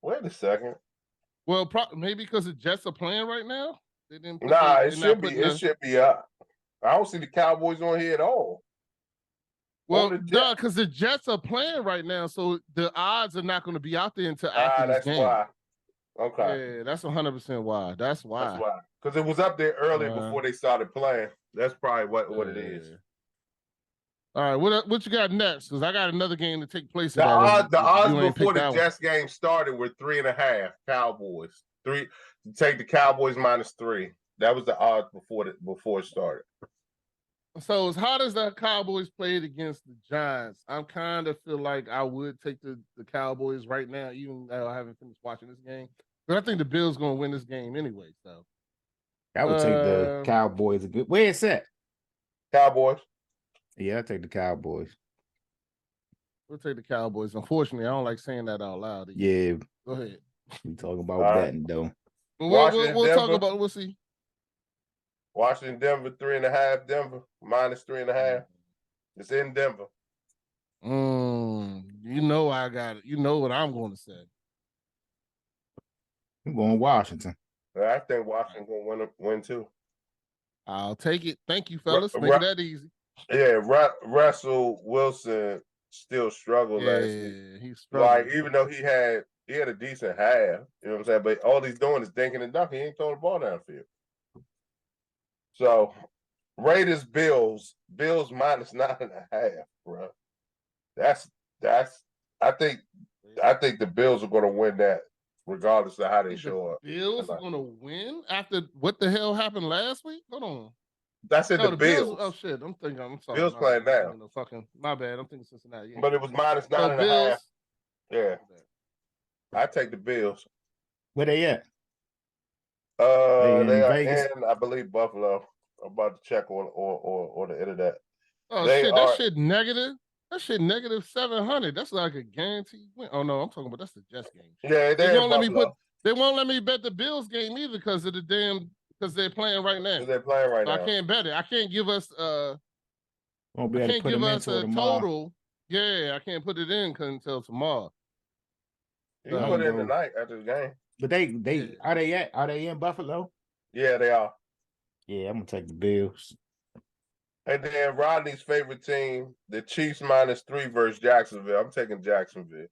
wait a second. Well, maybe because the Jets are playing right now. They didn't. It should be up. I don't see the Cowboys on here at all. Well, no, because the Jets are playing right now, so the odds are not going to be out there until after this game. That's why. Okay. Yeah, that's 100% why. That's why. Because it was up there early before they started playing. That's probably what it is. All right, what you got next? Because I got another game to take place. The odds before the Jets game started were 3.5 Cowboys. Take the Cowboys -3. That was the odds before it started. So as hard as the Cowboys played against the Giants, I'm kind of feel like I would take the Cowboys right now, even though I haven't finished watching this game. But I think the Bills going to win this game anyway. So I would take the Cowboys. Where it's at? Cowboys. Yeah, I take the Cowboys. We'll take the Cowboys. Unfortunately, I don't like saying that out loud. Yeah. Go ahead. We talking about betting though. We'll talk about. We'll see. Washington, Denver, 3.5. Denver -3.5. It's in Denver. You know I got it. You know what I'm going to say. I'm going Washington. I think Washington going to win too. I'll take it. Thank you, fellas. Make that easy. Yeah, Russell Wilson still struggled last week. He struggled. Like, even though he had a decent half, you know what I'm saying? But all he's doing is dinking and dunking. He ain't throwing the ball downfield. So, Raiders Bills -9.5, bro. That's I think the Bills are going to win that regardless of how they show up. Bills are going to win after what the hell happened last week? Hold on. That's the Bills. Oh shit! I'm sorry. Bills playing now. My bad. I'm thinking Cincinnati. Yeah. But it was -9.5. Yeah. I take the Bills. Where they at? They are Vegas? in, I believe, Buffalo. I'm about to check on the internet. Oh shit! That shit negative. That shit -700. That's like a guaranteed win. Oh no, I'm talking about that's the Jets game. Yeah, they won't let me They won't let me bet the Bills game either because of because they're playing right now. They're playing right now. I can't bet it. I can't give us I can't give us a total. Yeah, I can't put it in until tomorrow. You can put it in tonight after the game. But are they in Buffalo? Yeah, they are. Yeah, I'm gonna take the Bills. And then Rodney's favorite team, the Chiefs -3 versus Jacksonville. I'm taking Jacksonville.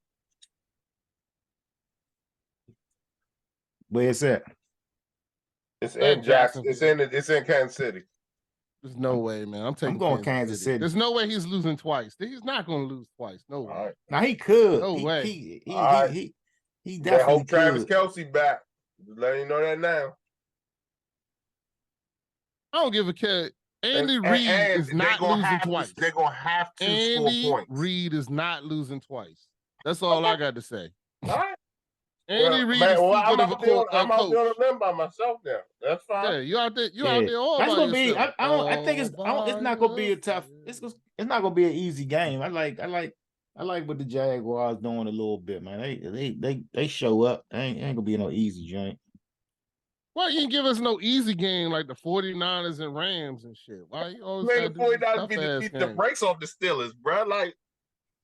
Where it's at? It's in Jackson. It's in Kansas City. There's no way, man. I'm going Kansas City. There's no way he's losing twice. He's not going to lose twice. No way. Right. Now he could. No way. He definitely hope could. Travis Kelce back. Just letting you know that now. I don't give a care. Andy Reid is not losing twice. They're going to have to score points. Andy Reid is not losing twice. That's all I got to say. All right. Andy Reid is too good of a coach. I'm out there on a limb by myself now. That's fine. Yeah, you out there. You out there all That's by gonna yourself. be. I think it's not gonna be a tough. It's not gonna be an easy game. I like what the Jaguars doing a little bit, man. They show up. Ain't gonna be no easy joint. Why you didn't give us no easy game like the 49ers and Rams and shit? Why you always the 49ers beat the brakes off the Steelers, bro? Like,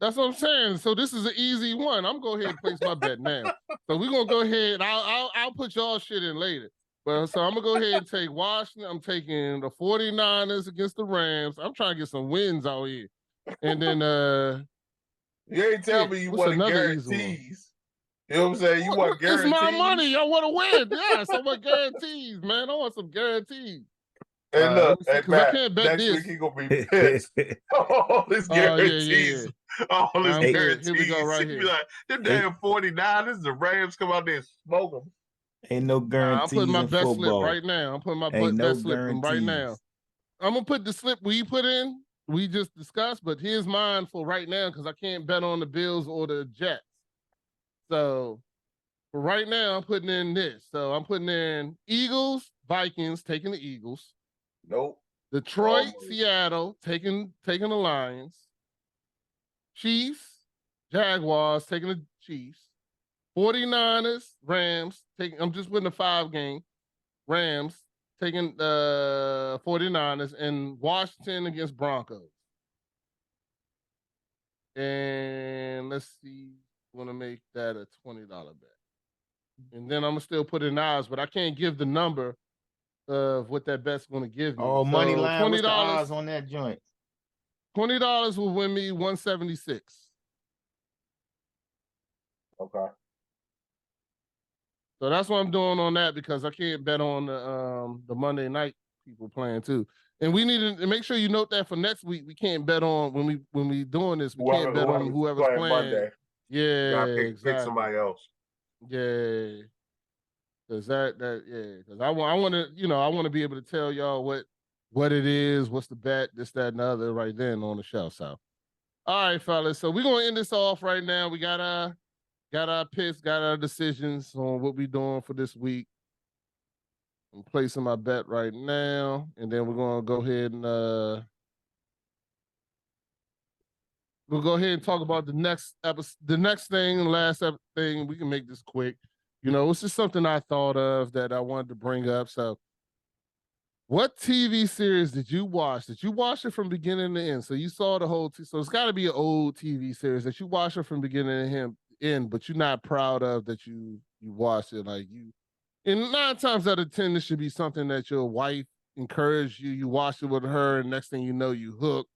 That's what I'm saying. So this is an easy one. I'm going to go ahead and place my bet now. So we're gonna go ahead. I'll put y'all shit in later. But so I'm gonna go ahead and take Washington. I'm taking the 49ers against the Rams. I'm trying to get some wins out here. And then you ain't tell me you want guarantees. You know what I'm saying? You want guarantees. It's my money. I want to win. Yes, I want guarantees, man. I want some guarantees. Hey, look, hey, Matt, I can't bet next this. week he gonna be pissed. All this guarantees. All this guarantees. Here we go right here. Be like, them damn 49ers, the Rams come out there and smoke them. Ain't no guarantees. I'm putting my in best football. slip right now. I'm putting my Ain't best no slip in right now. I'm gonna put the slip we put in. We just discussed, but here's mine for right now because I can't bet on the Bills or the Jets. So for right now, I'm putting in this. So I'm putting in Eagles, Vikings, taking the Eagles. Nope. Detroit, Seattle, taking the Lions. Chiefs, Jaguars, taking the Chiefs. 49ers, Rams, I'm just putting a 5-game. Rams, taking the 49ers, and Washington against Broncos. And let's see, I want to make that a $20 bet. And then I'm going to still put in odds, but I can't give the number of what that bet's going to give me. Oh, so money line, $20, what's the odds on that joint? $20 will win me 176. Okay. So that's what I'm doing on that because I can't bet on the Monday night people playing too. And we need to make sure you note that for next week. We can't bet on when we doing this. We can't bet on whoever's playing. Monday. Yeah, pick somebody else. Yeah, because because I want to be able to tell y'all what it is, what's the bet, this, that, and the other right then on the show. So, all right, fellas. So we're gonna end this off right now. We got our picks, got our decisions on what we're doing for this week. I'm placing my bet right now, and then we're gonna go ahead and we'll go ahead and talk about the next episode, the next thing, the last thing. We can make this quick. It's just something I thought of that I wanted to bring up. So, what TV series did you watch? Did you watch it from beginning to end? So you saw the whole. So it's got to be an old TV series that you watched it from beginning to end, but you're not proud of that you watched it. Like you, and 9 times out of 10, this should be something that your wife encouraged you. You watched it with her, and next thing you know, you hook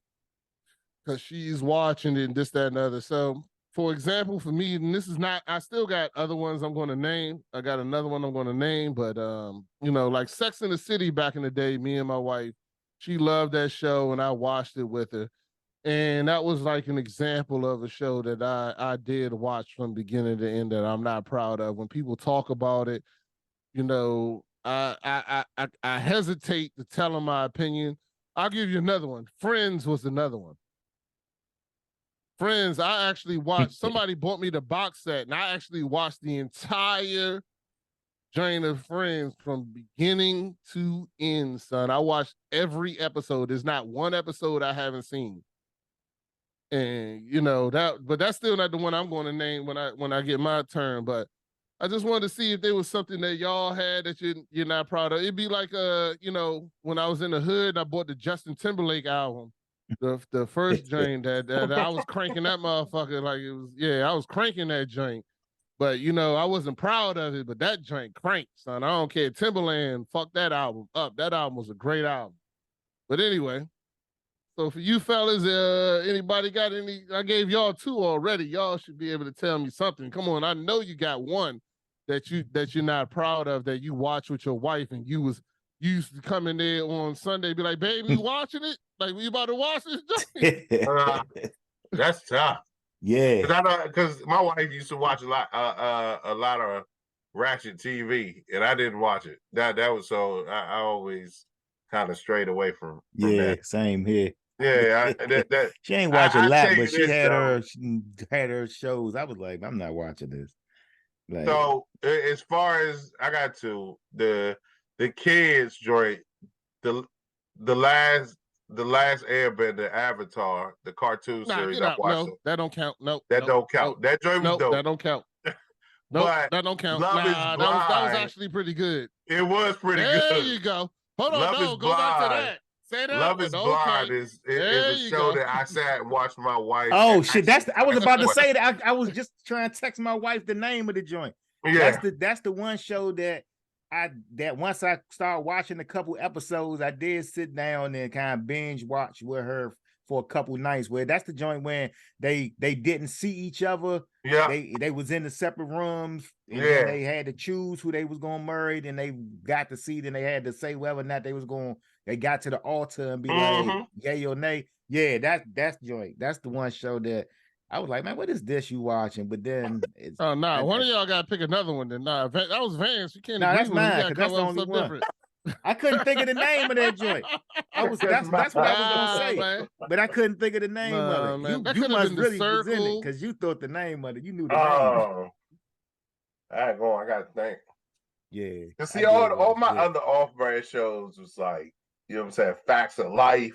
because she's watching it and this, that, and the other. So, for example, for me, and this is not, I still got other ones I'm going to name. I got another one I'm going to name, but, like Sex and the City back in the day, me and my wife, she loved that show and I watched it with her. And that was like an example of a show that I did watch from beginning to end that I'm not proud of. When people talk about it, I hesitate to tell them my opinion. I'll give you another one. Friends was another one. Friends, I actually watched, somebody bought me the box set, and I actually watched the entire joint of Friends from beginning to end, son. I watched every episode. There's not one episode I haven't seen. And but that's still not the one I'm going to name when I get my turn. But I just wanted to see if there was something that y'all had that you're not proud of. It'd be like when I was in the hood, I bought the Justin Timberlake album. The first joint that I was cranking that motherfucker like it was, I was cranking that joint. But I wasn't proud of it, but that joint cranked, son. I don't care. Timberland, fuck that album up. That album was a great album. But anyway, so for you fellas, anybody got any? I gave y'all 2 already. Y'all should be able to tell me something. Come on, I know you got one that you're not proud of that you watch with your wife and you used to come in there on Sunday, be like, baby, you watching it? Like, we about to watch this? That's tough. Yeah. Because my wife used to watch a lot of ratchet TV, and I didn't watch it. That was so I always kind of strayed away from that. Same here. Yeah, that she ain't watching a lot, but she had her shows. I was like, I'm not watching this. Like, so as far as I got to the kids joint, the last Airbender, Avatar, the cartoon series I watched. No, that don't count. No, that don't count. That joint was dope. That don't count. Nope, that don't count. That was actually pretty good. It was pretty good. There you go. Hold on, go back to that. Say that Love one. is Blind Okay. is There a you show go. that I sat and watched my wife. Oh shit, actually I was about to watch. say that. I was just trying to text my wife the name of the joint. Yeah. That's the one show that once I started watching a couple episodes, I did sit down and kind of binge watch with her for a couple nights. Where that's the joint when they didn't see each other. Yeah. They was in the separate rooms, and Yeah. then they had to choose who they was gonna marry, and they got to see, then they had to say whether or not they was going. They got to the altar and be like, yay or nay. Yeah, that's joint. That's the one show that I was like, man, what is this you watching? But then it's one of y'all gotta pick another one. Then that was Vance. You can't agree that's with him. You mine, gotta because that's come the up with only something one. different. I couldn't think of the name of that joint. That's what I was gonna say, man. but I couldn't think of the name of it. Man. You must really was in it because you thought the name of it. You knew the name. Oh, I gotta think. Yeah. You see, all my other off-brand shows was like, you know what I'm saying, Facts of Life.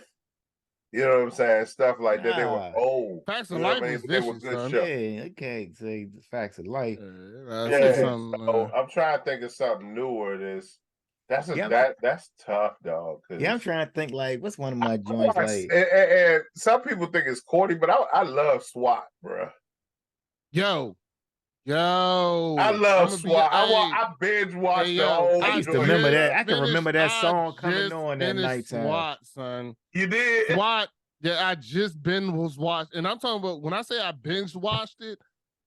You know what I'm saying? Stuff like that. They were old. Facts of Life was they were vicious, good son. shows. Yeah, I can't say the Facts of Life. So I'm trying to think of something newer. That's tough, dog. Yeah, I'm trying to think like what's one of my joints like. And some people think it's corny, but I love SWAT, bro. Yo, I love SWAT. I binge watched the whole. I used to remember that. I can remember that song coming on that nighttime. SWAT, son. You did? SWAT. Yeah, I just was watched, and I'm talking about when I say I binge watched it.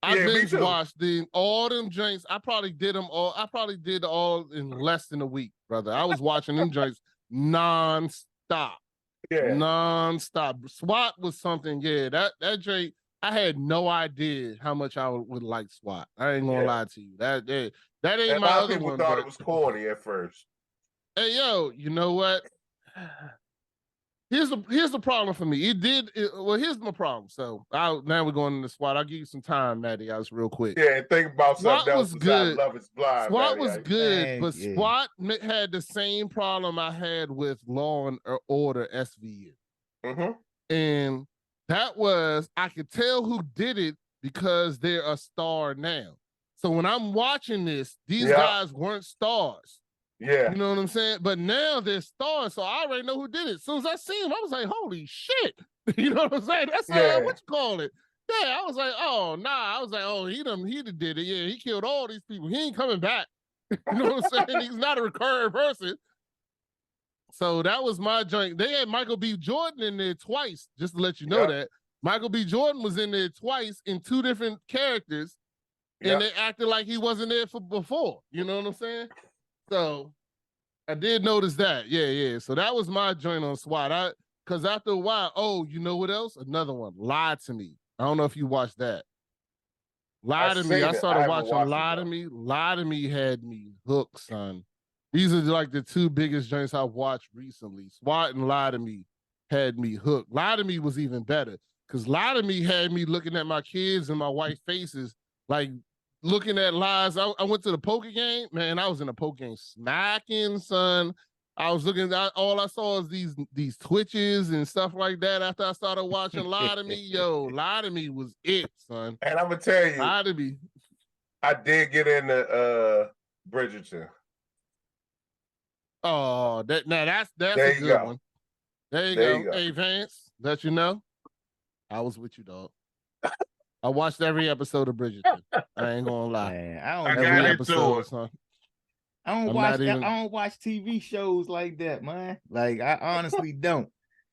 I binge watched all them joints. I probably did them all. I probably did all in less than a week, brother. I was watching them joints nonstop. Yeah, nonstop. SWAT was something. Yeah, that joint. I had no idea how much I would like SWAT. I ain't gonna lie to you. That ain't and my other people one. Thought it was corny at first. Hey, yo, you know what? Here's the problem for me. Here's my problem. So now we're going into SWAT. I'll give you some time, Maddie. I was real quick. Yeah, think about SWAT something else. Was good. Love is Blind. SWAT Maddie. was good, but SWAT had the same problem I had with Law and Order SVU. And that was, I could tell who did it because they're a star now. So when I'm watching this, these guys weren't stars. Yeah. You know what I'm saying? But now they're stars, so I already know who did it. As soon as I see him, I was like, holy shit. You know what I'm saying? That's what you call it. Yeah, I was like, oh, nah. I was like, oh, he done did it. Yeah, he killed all these people. He ain't coming back. You know what I'm saying? He's not a recurring person. So that was my joint. They had Michael B. Jordan in there twice, just to let you know that. Michael B. Jordan was in there twice in two different characters, and they acted like he wasn't there before. You know what I'm saying? So I did notice that. Yeah. So that was my joint on SWAT. Because after a while, you know what else? Another one, Lie to Me. I don't know if you watched that. Lie to Me. I started watching Lie to Me. Lie to Me had me hooked, son. These are like the two biggest joints I've watched recently. SWAT and Lie to Me had me hooked. Lie to Me was even better because Lie to Me had me looking at my kids and my wife's faces, like looking at lies. I went to the poker game. Man, I was in a poker game smacking, son. I was looking at, all I saw is these twitches and stuff like that after I started watching Lie to Me. Yo, Lie to Me was it, son. And I'm going to tell you. Lie to Me. I did get into Bridgerton. Oh, that's a good one. There you go. Hey, Vance, let you know, I was with you, dog. I watched every episode of Bridgerton. I ain't gonna lie. Man, I got episode, son. I don't watch TV shows like that, man. Like I honestly don't.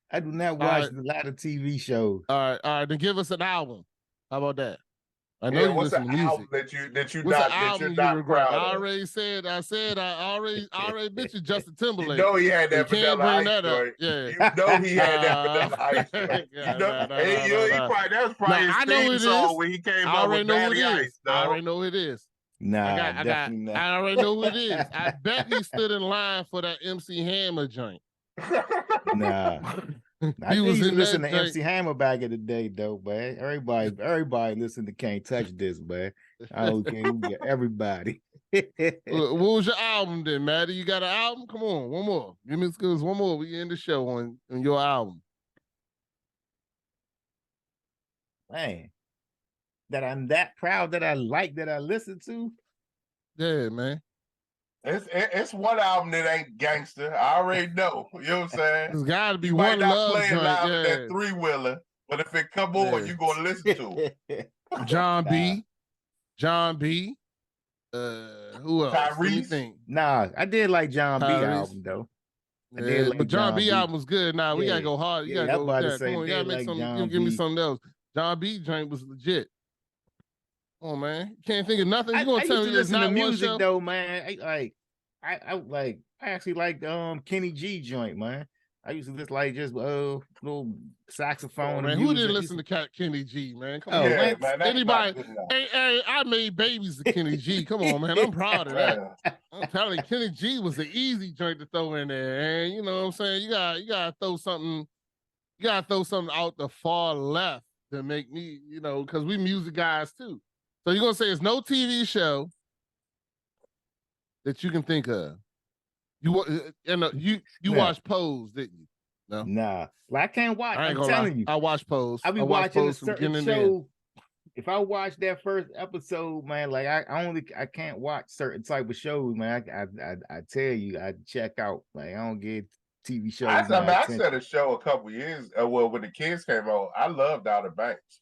I do not watch a lot of TV shows. All right. Then give us an album. How about that? I know you listen to music. Album that you're not proud of? I already mentioned you Justin Timberlake. You know he had that Vanilla Ice joint. Yeah. You know he had that Vanilla Ice joint. That was probably his theme song when he came out with Vanilla Ice. I already know who it is. Nah, I already know who it is. I bet he stood in line for that MC Hammer joint. Nah. I used to listen to MC Hammer back in the day, though, man. Everybody listen to Can't Touch This, man. I don't care who get everybody. What was your album then, Maddie? You got an album? Come on, one more. Give me one more. We end the show on your album. Man, that I'm that proud that I like that I listen to. Yeah, man. It's one album that ain't gangster. I already know. You know what I'm saying? There's got to be You one might not love play it joint. live Yeah. in that 3-wheeler, but if it come on, you gonna listen to it. John B. Who else? Let me Tyrese? think. Nah, I did like John B Tyrese. album though. I Yeah, did like but John B B. album was good. Nah, we gotta go hard. You Yeah, gotta I'm go. about to Yeah, say, come on, you gotta did make like some. John Give me B. something else. John B joint was legit. Come on, man. You can't think of nothing. You I gonna used tell to me there's listen to not one music show? though, man. I actually like Kenny G joint, man. I used to just like little saxophone Man, and who music. didn't listen to Kenny G, man? Come Oh, on, Yeah, man. man. That's Anybody? not good enough. Hey, I made babies to Kenny G. Come on, man. I'm proud of that. Yeah. I'm telling you, Kenny G was an easy joint to throw in there, and you know what I'm saying. You gotta throw something. You gotta throw something out the far left to make me, you know, because we music guys too. So you're gonna say it's no TV show that you can think of. You watched Pose, didn't you? No, Nah, like I can't watch. I ain't I'm gonna lie. telling you, I watched Pose. I be watched watching a Pose from certain beginning to end. show. If I watch that first episode, man, like I can't watch certain type of shows, man. I tell you, I check out. Like I don't get TV shows. I said a show a couple years. Well, when the kids came on, I loved Outer Banks.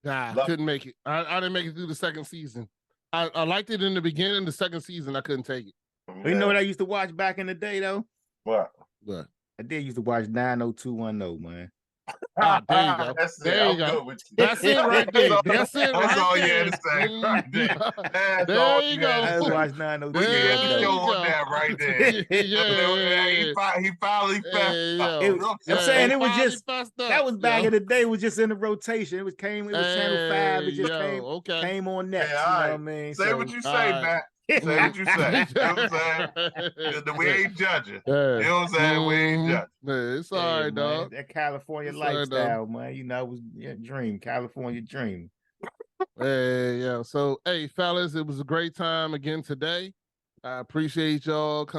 Nah, couldn't make it. I didn't make it through the second season. I liked it in the beginning. The second season, I couldn't take it. You know what I used to watch back in the day though? What? I did used to watch 90210, man. Ah, there you go. There you go. That's it right there. That's it right there. That's all you had to say right there. There you go. I watched 90210. There you go. That right there. He finally fessed. I'm saying it was just that was back in the day. It was just in the rotation. It was Channel 5. It just came on next. You know what I mean? Say what you say, Matt. Say what you say. You know what I'm saying? We ain't judging. You know what I'm saying? We ain't judging. Man, it's all right, dog. That California lifestyle, man. You know, it was dream, California dream. Hey, yeah. So, hey, fellas, it was a great time again today. I appreciate y'all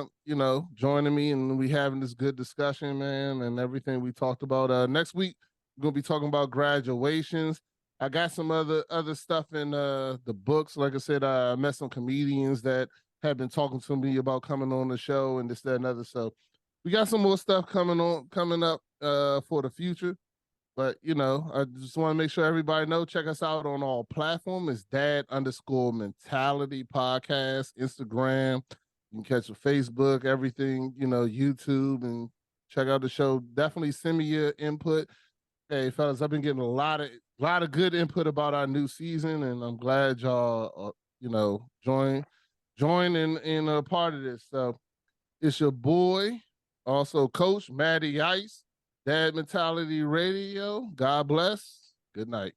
joining me and we having this good discussion, man, and everything we talked about. Next week, we're gonna be talking about graduations. I got some other stuff in the books. Like I said, I met some comedians that have been talking to me about coming on the show and this, that, and other. So we got some more stuff coming up for the future. But I just want to make sure everybody know. Check us out on all platforms. It's Dad_Mentality Podcast, Instagram. You can catch it Facebook, everything, YouTube, and check out the show. Definitely send me your input. Hey, fellas, I've been getting a lot of good input about our new season, and I'm glad y'all, join in a part of this. So it's your boy, also Coach Matty Ice, Dad Mentality Radio. God bless. Good night.